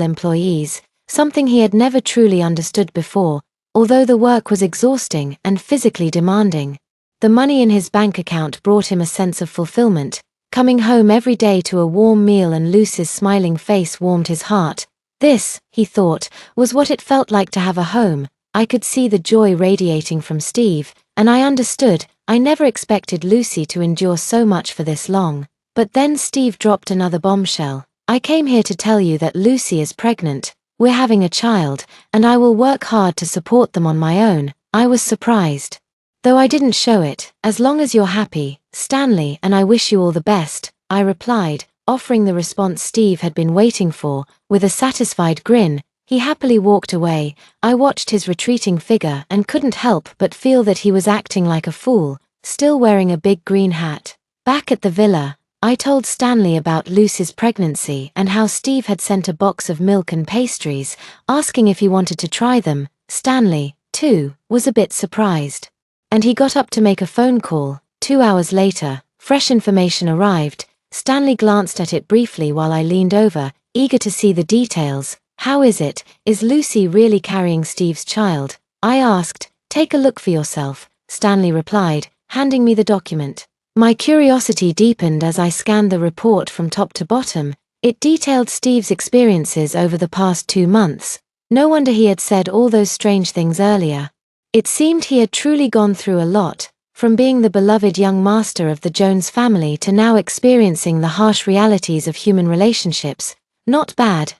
employees, something he had never truly understood before, although the work was exhausting and physically demanding. The money in his bank account brought him a sense of fulfillment. Coming home every day to a warm meal and Lucy's smiling face warmed his heart. This, he thought, was what it felt like to have a home. I could see the joy radiating from Steve, and I understood. I never expected Lucy to endure so much for this long. But then Steve dropped another bombshell. I came here to tell you that Lucy is pregnant. We're having a child, and I will work hard to support them on my own. I was surprised. Though I didn't show it. As long as you're happy, Stanley, and I wish you all the best, I replied, offering the response Steve had been waiting for. With a satisfied grin, he happily walked away. I watched his retreating figure and couldn't help but feel that he was acting like a fool, still wearing a big green hat. Back at the villa, I told Stanley about Lucy's pregnancy and how Steve had sent a box of milk and pastries, asking if he wanted to try them. Stanley, too, was a bit surprised. And he got up to make a phone call. 2 hours later, fresh information arrived. Stanley glanced at it briefly while I leaned over, eager to see the details. How is it? Is Lucy really carrying Steve's child? I asked. Take a look for yourself, Stanley replied, handing me the document. My curiosity deepened as I scanned the report from top to bottom. It detailed Steve's experiences over the past 2 months. No wonder he had said all those strange things earlier. It seemed he had truly gone through a lot, from being the beloved young master of the Jones family to now experiencing the harsh realities of human relationships. Not bad,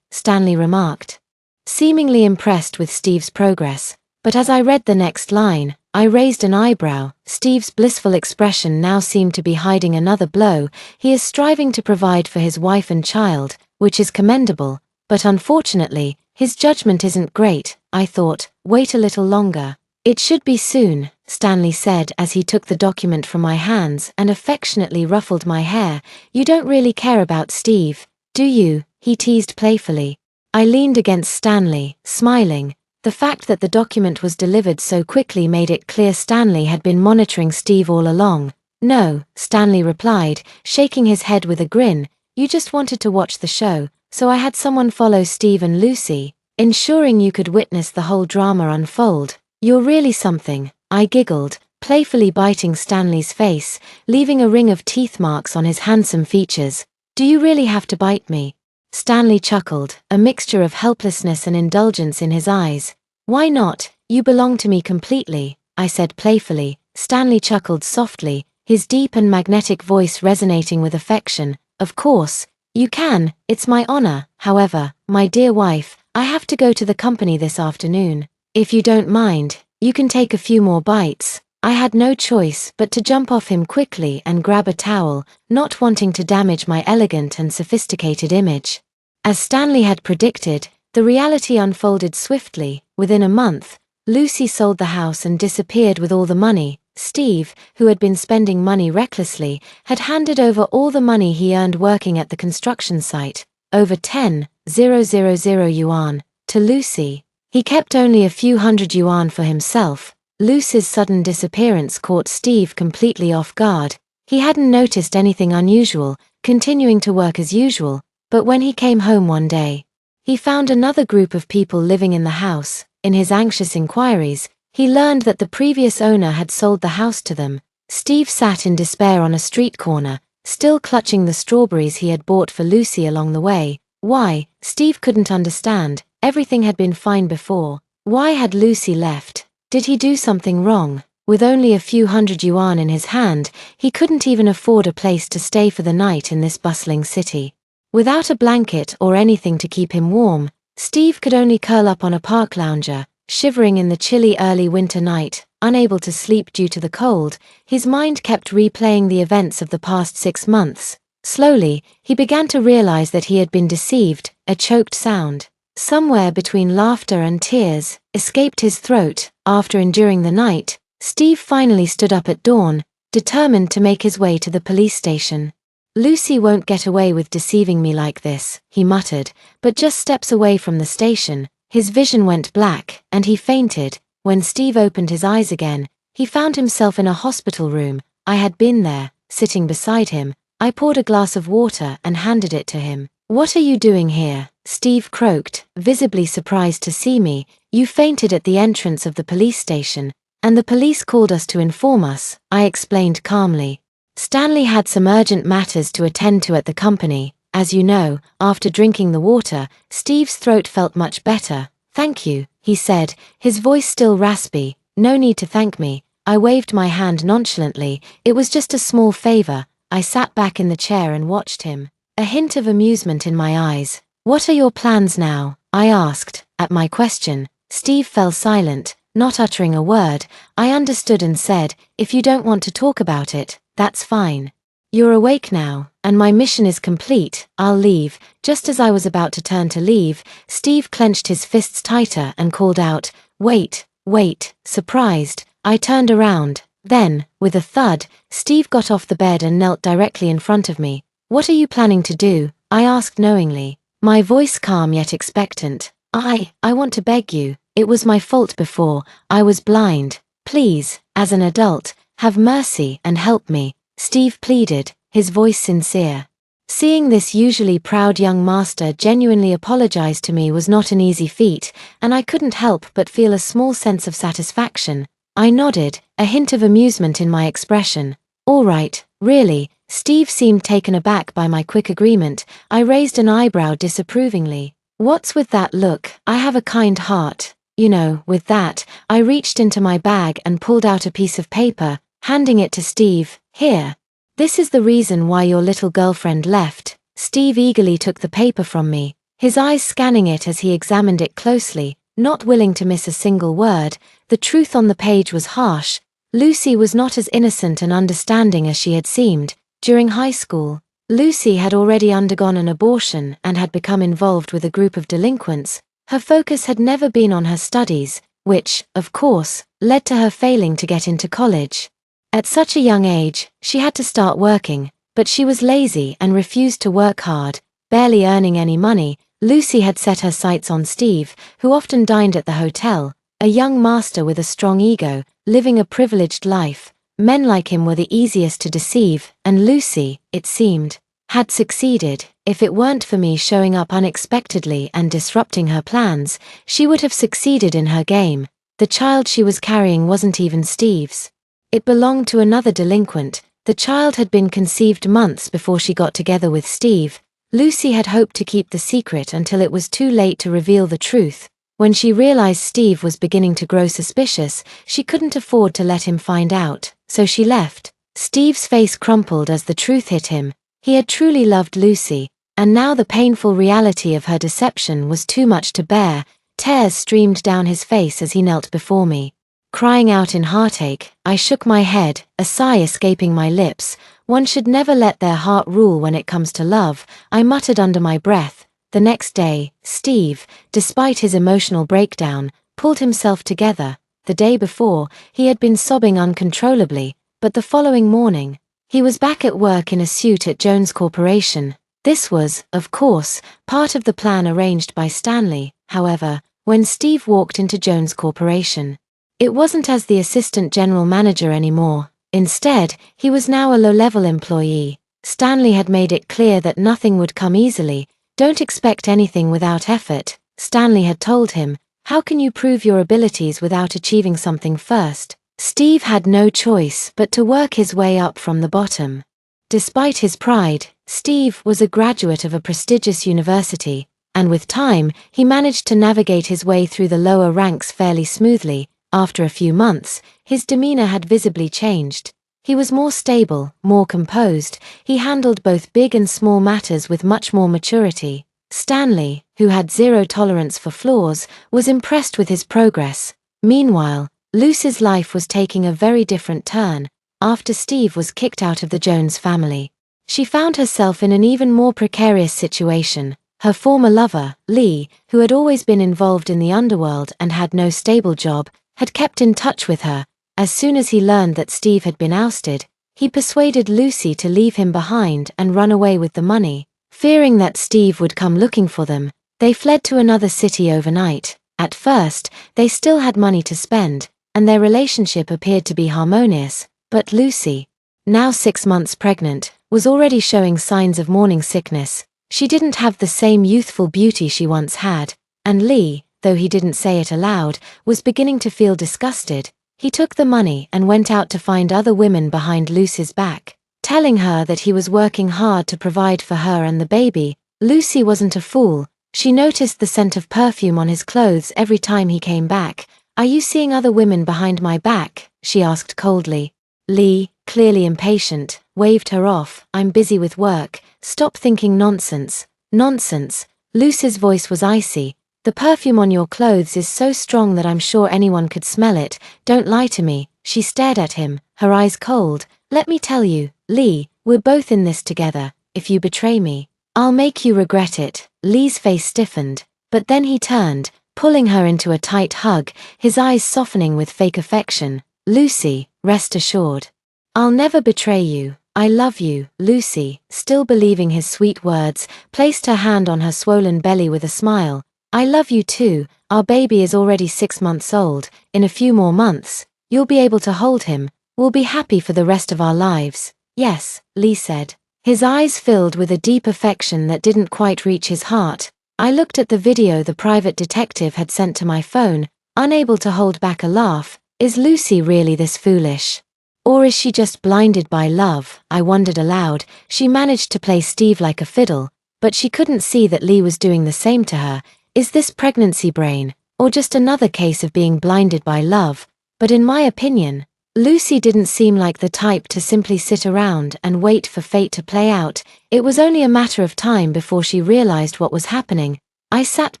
Stanley remarked, seemingly impressed with Steve's progress. But as I read the next line, I raised an eyebrow. Steve's blissful expression now seemed to be hiding another blow. He is striving to provide for his wife and child, which is commendable, but unfortunately, his judgment isn't great. I thought. Wait a little longer. It should be soon, Stanley said as he took the document from my hands and affectionately ruffled my hair. You don't really care about Steve, Do you? He teased playfully. I leaned against Stanley, smiling. The fact that the document was delivered so quickly made it clear Stanley had been monitoring Steve all along. No, Stanley replied, shaking his head with a grin. You just wanted to watch the show, so I had someone follow Steve and Lucy, ensuring you could witness the whole drama unfold. You're really something, I giggled, playfully biting Stanley's face, leaving a ring of teeth marks on his handsome features. Do you really have to bite me? Stanley chuckled, a mixture of helplessness and indulgence in his eyes. Why not? You belong to me completely, I said playfully. Stanley chuckled softly, his deep and magnetic voice resonating with affection. Of course, you can, it's my honor. However, my dear wife, I have to go to the company this afternoon. If you don't mind, you can take a few more bites. I had no choice but to jump off him quickly and grab a towel, not wanting to damage my elegant and sophisticated image. As Stanley had predicted, the reality unfolded swiftly. Within a month, Lucy sold the house and disappeared with all the money. Steve, who had been spending money recklessly, had handed over all the money he earned working at the construction site, over 10,000 yuan, to Lucy. He kept only a few hundred yuan for himself. Lucy's sudden disappearance caught Steve completely off guard. He hadn't noticed anything unusual, continuing to work as usual, but when he came home one day, he found another group of people living in the house. In his anxious inquiries, he learned that the previous owner had sold the house to them. Steve sat in despair on a street corner, still clutching the strawberries he had bought for Lucy along the way. Why? Steve couldn't understand. Everything had been fine before. Why had Lucy left? Did he do something wrong? With only a few hundred yuan in his hand, he couldn't even afford a place to stay for the night in this bustling city. Without a blanket or anything to keep him warm, Steve could only curl up on a park lounger, shivering in the chilly early winter night, unable to sleep due to the cold. His mind kept replaying the events of the past 6 months. Slowly, he began to realize that he had been deceived. A choked sound, somewhere between laughter and tears, escaped his throat. After enduring the night, Steve finally stood up at dawn, determined to make his way to the police station. Lucy won't get away with deceiving me like this, he muttered, but just steps away from the station, his vision went black, and he fainted. When Steve opened his eyes again, he found himself in a hospital room. I had been there, sitting beside him. I poured a glass of water and handed it to him. What are you doing here? Steve croaked, visibly surprised to see me. You fainted at the entrance of the police station, and the police called us to inform us, I explained calmly. Stanley had some urgent matters to attend to at the company. As you know, after drinking the water, Steve's throat felt much better. Thank you, he said, his voice still raspy. No need to thank me. I waved my hand nonchalantly. It was just a small favor. I sat back in the chair and watched him, a hint of amusement in my eyes. What are your plans now? I asked. At my question, Steve fell silent, not uttering a word. I understood and said, if you don't want to talk about it, that's fine. You're awake now, and my mission is complete. I'll leave. Just as I was about to turn to leave, Steve clenched his fists tighter and called out, wait, wait. Surprised, I turned around. Then, with a thud, Steve got off the bed and knelt directly in front of me. What are you planning to do? I asked knowingly, my voice calm yet expectant. I want to beg you. It was my fault before. I was blind. Please, as an adult, have mercy and help me, Steve pleaded, his voice sincere. Seeing this usually proud young master genuinely apologize to me was not an easy feat, and I couldn't help but feel a small sense of satisfaction. I nodded, a hint of amusement in my expression. All right, really. Steve seemed taken aback by my quick agreement. I raised an eyebrow disapprovingly. What's with that look? I have a kind heart. You know, with that, I reached into my bag and pulled out a piece of paper, handing it to Steve. Here. This is the reason why your little girlfriend left. Steve eagerly took the paper from me, his eyes scanning it as he examined it closely, not willing to miss a single word. The truth on the page was harsh. Lucy was not as innocent and understanding as she had seemed. During high school, Lucy had already undergone an abortion and had become involved with a group of delinquents. Her focus had never been on her studies, which, of course, led to her failing to get into college. At such a young age, she had to start working, but she was lazy and refused to work hard, Barely earning any money, Lucy had set her sights on Steve, who often dined at the hotel, a young master with a strong ego, living a privileged life. Men like him were the easiest to deceive, and Lucy, it seemed, had succeeded. If it weren't for me showing up unexpectedly and disrupting her plans, she would have succeeded in her game. The child she was carrying wasn't even Steve's. It belonged to another delinquent. The child had been conceived months before she got together with Steve. Lucy had hoped to keep the secret until it was too late to reveal the truth. When she realized Steve was beginning to grow suspicious, she couldn't afford to let him find out, so she left. Steve's face crumpled as the truth hit him. He had truly loved Lucy, and now the painful reality of her deception was too much to bear. Tears streamed down his face as he knelt before me. Crying out in heartache, I shook my head, a sigh escaping my lips. One should never let their heart rule when it comes to love, I muttered under my breath. The next day, Steve, despite his emotional breakdown, pulled himself together. The day before, he had been sobbing uncontrollably, but the following morning, he was back at work in a suit at Jones Corporation. This was, of course, part of the plan arranged by Stanley. However, when Steve walked into Jones Corporation, it wasn't as the assistant general manager anymore. Instead, he was now a low-level employee. Stanley had made it clear that nothing would come easily. Don't expect anything without effort, Stanley had told him. How can you prove your abilities without achieving something first? Steve had no choice but to work his way up from the bottom. Despite his pride, Steve was a graduate of a prestigious university, and with time, he managed to navigate his way through the lower ranks fairly smoothly. After a few months, his demeanor had visibly changed. He was more stable, more composed. He handled both big and small matters with much more maturity. Stanley, who had zero tolerance for flaws, was impressed with his progress. Meanwhile, Lucy's life was taking a very different turn. After Steve was kicked out of the Jones family, she found herself in an even more precarious situation. Her former lover, Lee, who had always been involved in the underworld and had no stable job, had kept in touch with her. As soon as he learned that Steve had been ousted, he persuaded Lucy to leave him behind and run away with the money. Fearing that Steve would come looking for them, they fled to another city overnight. At first, they still had money to spend, and their relationship appeared to be harmonious, but Lucy, now 6 months pregnant, was already showing signs of morning sickness. She didn't have the same youthful beauty she once had, and Lee, though he didn't say it aloud, was beginning to feel disgusted. He took the money and went out to find other women behind Lucy's back, telling her that he was working hard to provide for her and the baby. Lucy wasn't a fool. She noticed the scent of perfume on his clothes every time he came back. "Are you seeing other women behind my back?" she asked coldly. Lee, clearly impatient, waved her off. "I'm busy with work. Stop thinking nonsense." "Nonsense?" Lucy's voice was icy. "The perfume on your clothes is so strong that I'm sure anyone could smell it. Don't lie to me." She stared at him, her eyes cold. "Let me tell you, Lee, we're both in this together. If you betray me, I'll make you regret it." Lee's face stiffened, but then he turned, pulling her into a tight hug, his eyes softening with fake affection. "Lucy, rest assured, I'll never betray you. I love you." Lucy, still believing his sweet words, placed her hand on her swollen belly with a smile. "I love you too. Our baby is already 6 months old. In a few more months, you'll be able to hold him. We'll be happy for the rest of our lives." "Yes," Lee said, his eyes filled with a deep affection that didn't quite reach his heart. I looked at the video the private detective had sent to my phone, unable to hold back a laugh. Is Lucy really this foolish? Or is she just blinded by love? I wondered aloud. She managed to play Steve like a fiddle, but she couldn't see that Lee was doing the same to her. Is this pregnancy brain, or just another case of being blinded by love? But in my opinion, Lucy didn't seem like the type to simply sit around and wait for fate to play out. It was only a matter of time before she realized what was happening. I sat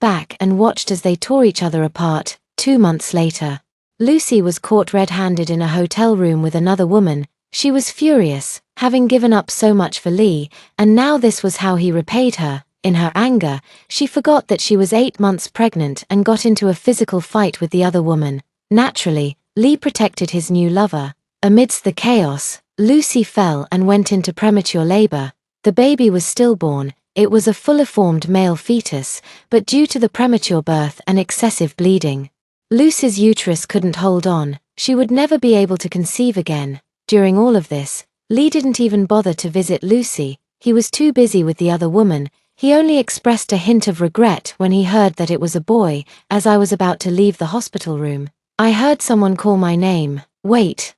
back and watched as they tore each other apart. 2 months later, Lucy was caught red-handed in a hotel room with another woman. She was furious, having given up so much for Lee, and now this was how he repaid her. In her anger, she forgot that she was 8 months pregnant and got into a physical fight with the other woman. Naturally, Lee protected his new lover. Amidst the chaos, Lucy fell and went into premature labor. The baby was stillborn. It was a fully-formed male fetus, but due to the premature birth and excessive bleeding, Lucy's uterus couldn't hold on. She would never be able to conceive again. During all of this, Lee didn't even bother to visit Lucy. He was too busy with the other woman. He only expressed a hint of regret when he heard that it was a boy. As I was about to leave the hospital room, I heard someone call my name. Wait,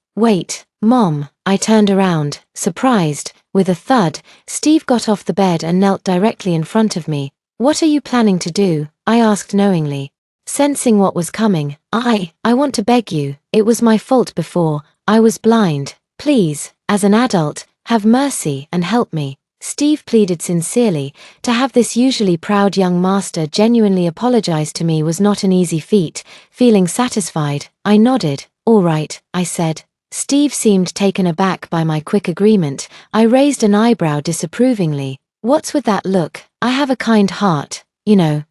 Mom. I turned around, surprised. With a thud, Steve got off the bed and knelt directly in front of me. What are you planning to do? I asked knowingly. Sensing what was coming, I want to beg you. It was my fault before. I was blind. Please, as an adult, have mercy and help me. Steve pleaded sincerely. To have this usually proud young master genuinely apologize to me was not an easy feat. Feeling satisfied, I nodded. All right, I said. Steve seemed taken aback by my quick agreement. I raised an eyebrow disapprovingly. What's with that look? I have a kind heart,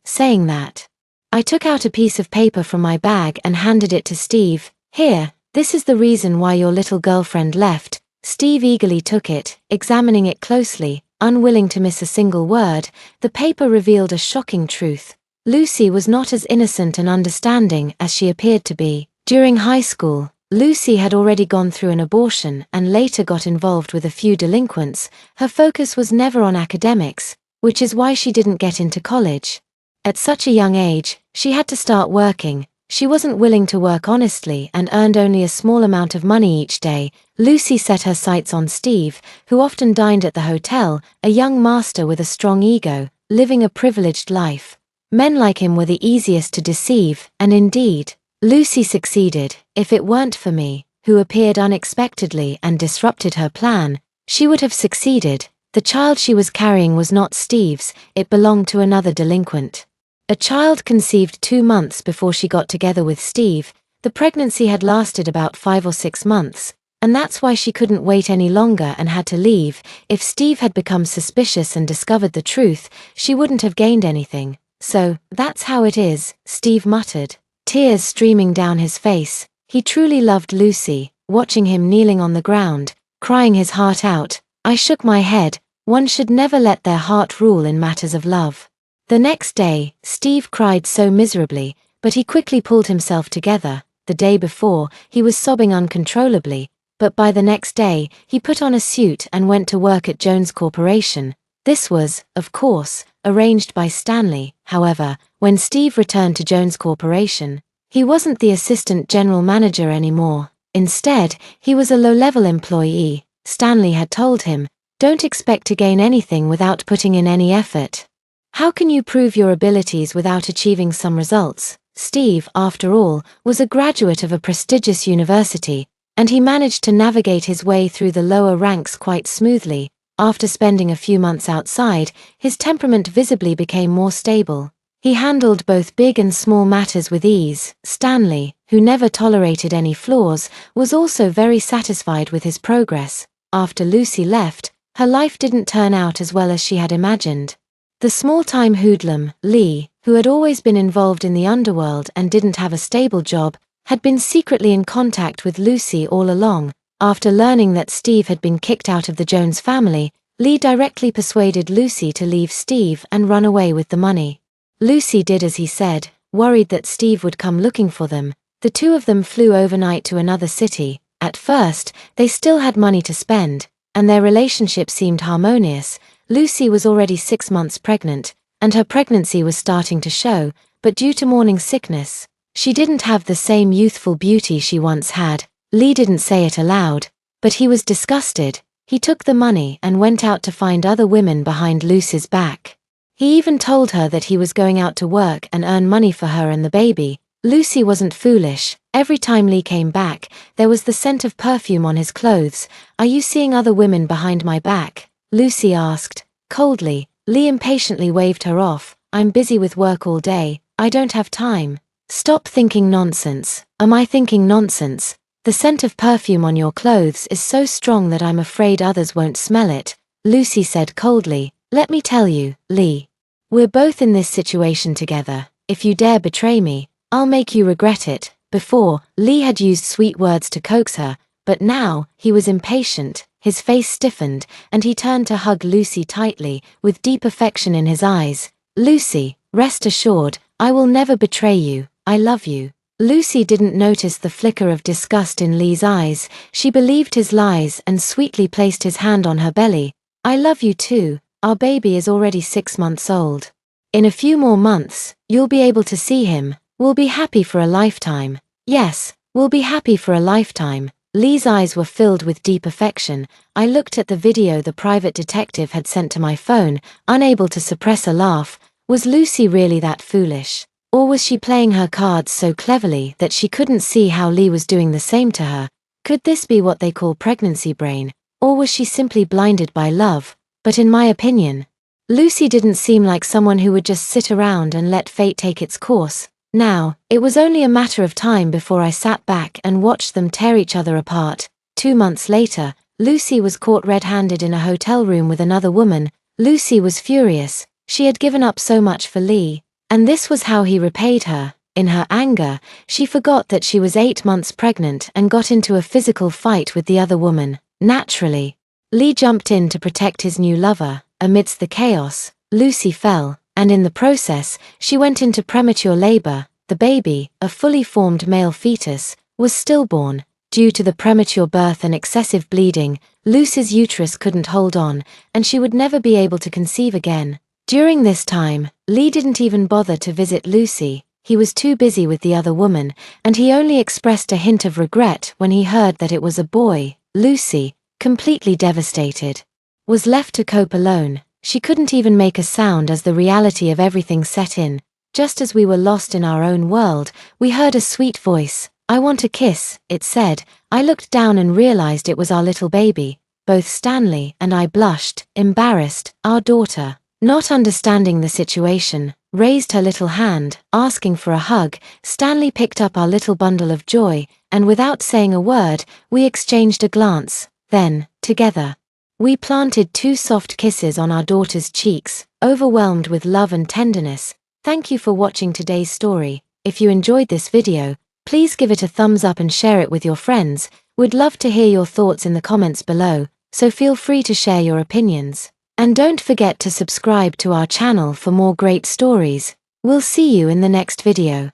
saying that. I took out a piece of paper from my bag and handed it to Steve. Here, this is the reason why your little girlfriend left. Steve eagerly took it, examining it closely, unwilling to miss a single word. The paper revealed a shocking truth. Lucy was not as innocent and understanding as she appeared to be. During high school, Lucy had already gone through an abortion and later got involved with a few delinquents. Her focus was never on academics, which is why she didn't get into college. At such a young age, she had to start working. She wasn't willing to work honestly and earned only a small amount of money each day. Lucy set her sights on Steve, who often dined at the hotel, a young master with a strong ego, living a privileged life. Men like him were the easiest to deceive, and indeed, Lucy succeeded. If it weren't for me, who appeared unexpectedly and disrupted her plan, she would have succeeded. The child she was carrying was not Steve's, it belonged to another delinquent. A child conceived 2 months before she got together with Steve. The pregnancy had lasted about 5 or 6 months, and that's why she couldn't wait any longer and had to leave. If Steve had become suspicious and discovered the truth, she wouldn't have gained anything. So, that's how it is, Steve muttered, tears streaming down his face. He truly loved Lucy. Watching him kneeling on the ground, crying his heart out, I shook my head. One should never let their heart rule in matters of love. The next day, Steve cried so miserably, but he quickly pulled himself together. The day before, he was sobbing uncontrollably, but by the next day, he put on a suit and went to work at Jones Corporation. This was, of course, arranged by Stanley. However, when Steve returned to Jones Corporation, he wasn't the assistant general manager anymore. Instead, he was a low-level employee. Stanley had told him, "Don't expect to gain anything without putting in any effort. How can you prove your abilities without achieving some results?" Steve, after all, was a graduate of a prestigious university, and he managed to navigate his way through the lower ranks quite smoothly. After spending a few months outside, his temperament visibly became more stable. He handled both big and small matters with ease. Stanley, who never tolerated any flaws, was also very satisfied with his progress. After Lucy left, her life didn't turn out as well as she had imagined. The small-time hoodlum, Lee, who had always been involved in the underworld and didn't have a stable job, had been secretly in contact with Lucy all along. After learning that Steve had been kicked out of the Jones family, Lee directly persuaded Lucy to leave Steve and run away with the money. Lucy did as he said, worried that Steve would come looking for them. The two of them flew overnight to another city. At first, they still had money to spend, and their relationship seemed harmonious. Lucy was already 6 months pregnant, and her pregnancy was starting to show, but due to morning sickness, she didn't have the same youthful beauty she once had. Lee didn't say it aloud, but he was disgusted. He took the money and went out to find other women behind Lucy's back. He even told her that he was going out to work and earn money for her and the baby. Lucy wasn't foolish. Every time Lee came back, there was the scent of perfume on his clothes. "Are you seeing other women behind my back?" Lucy asked, coldly. Lee impatiently waved her off. "I'm busy with work all day. I don't have time." "Stop thinking nonsense." "Am I thinking nonsense? The scent of perfume on your clothes is so strong that I'm afraid others won't smell it," Lucy said coldly. "Let me tell you, Lee. We're both in this situation together. If you dare betray me, I'll make you regret it." Before, Lee had used sweet words to coax her, but now, he was impatient. his face stiffened, and he turned to hug Lucy tightly, with deep affection in his eyes. "Lucy, rest assured, I will never betray you, I love you." Lucy didn't notice the flicker of disgust in Lee's eyes. She believed his lies and sweetly placed his hand on her belly. "I love you too. Our baby is already 6 months old. In a few more months, you'll be able to see him. We'll be happy for a lifetime." "Yes, we'll be happy for a lifetime." Lee's eyes were filled with deep affection. I looked at the video the private detective had sent to my phone, unable to suppress a laugh. Was Lucy really that foolish? Or was she playing her cards so cleverly that she couldn't see how Lee was doing the same to her? Could this be what they call pregnancy brain? Or was she simply blinded by love? But in my opinion, Lucy didn't seem like someone who would just sit around and let fate take its course. Now, it was only a matter of time before I sat back and watched them tear each other apart. 2 months later, Lucy was caught red-handed in a hotel room with another woman. Lucy was furious. She had given up so much for Lee, and this was how he repaid her. In her anger, she forgot that she was 8 months pregnant and got into a physical fight with the other woman. Naturally, Lee jumped in to protect his new lover. Amidst the chaos, Lucy fell, and in the process, she went into premature labor. The baby, a fully formed male fetus, was stillborn. Due to the premature birth and excessive bleeding, Lucy's uterus couldn't hold on, and she would never be able to conceive again. During this time, Lee didn't even bother to visit Lucy. He was too busy with the other woman, and he only expressed a hint of regret when he heard that it was a boy. Lucy, completely devastated, was left to cope alone. She couldn't even make a sound as the reality of everything set in. Just as we were lost in our own world, we heard a sweet voice. "I want a kiss," it said. I looked down and realized it was our little baby. Both Stanley and I blushed, embarrassed. Our daughter, not understanding the situation, raised her little hand, asking for a hug. Stanley picked up our little bundle of joy, and without saying a word, we exchanged a glance. Then, together, we planted 2 soft kisses on our daughter's cheeks, overwhelmed with love and tenderness. Thank you for watching today's story. If you enjoyed this video, please give it a thumbs up and share it with your friends. We'd love to hear your thoughts in the comments below, so feel free to share your opinions. And don't forget to subscribe to our channel for more great stories. We'll see you in the next video.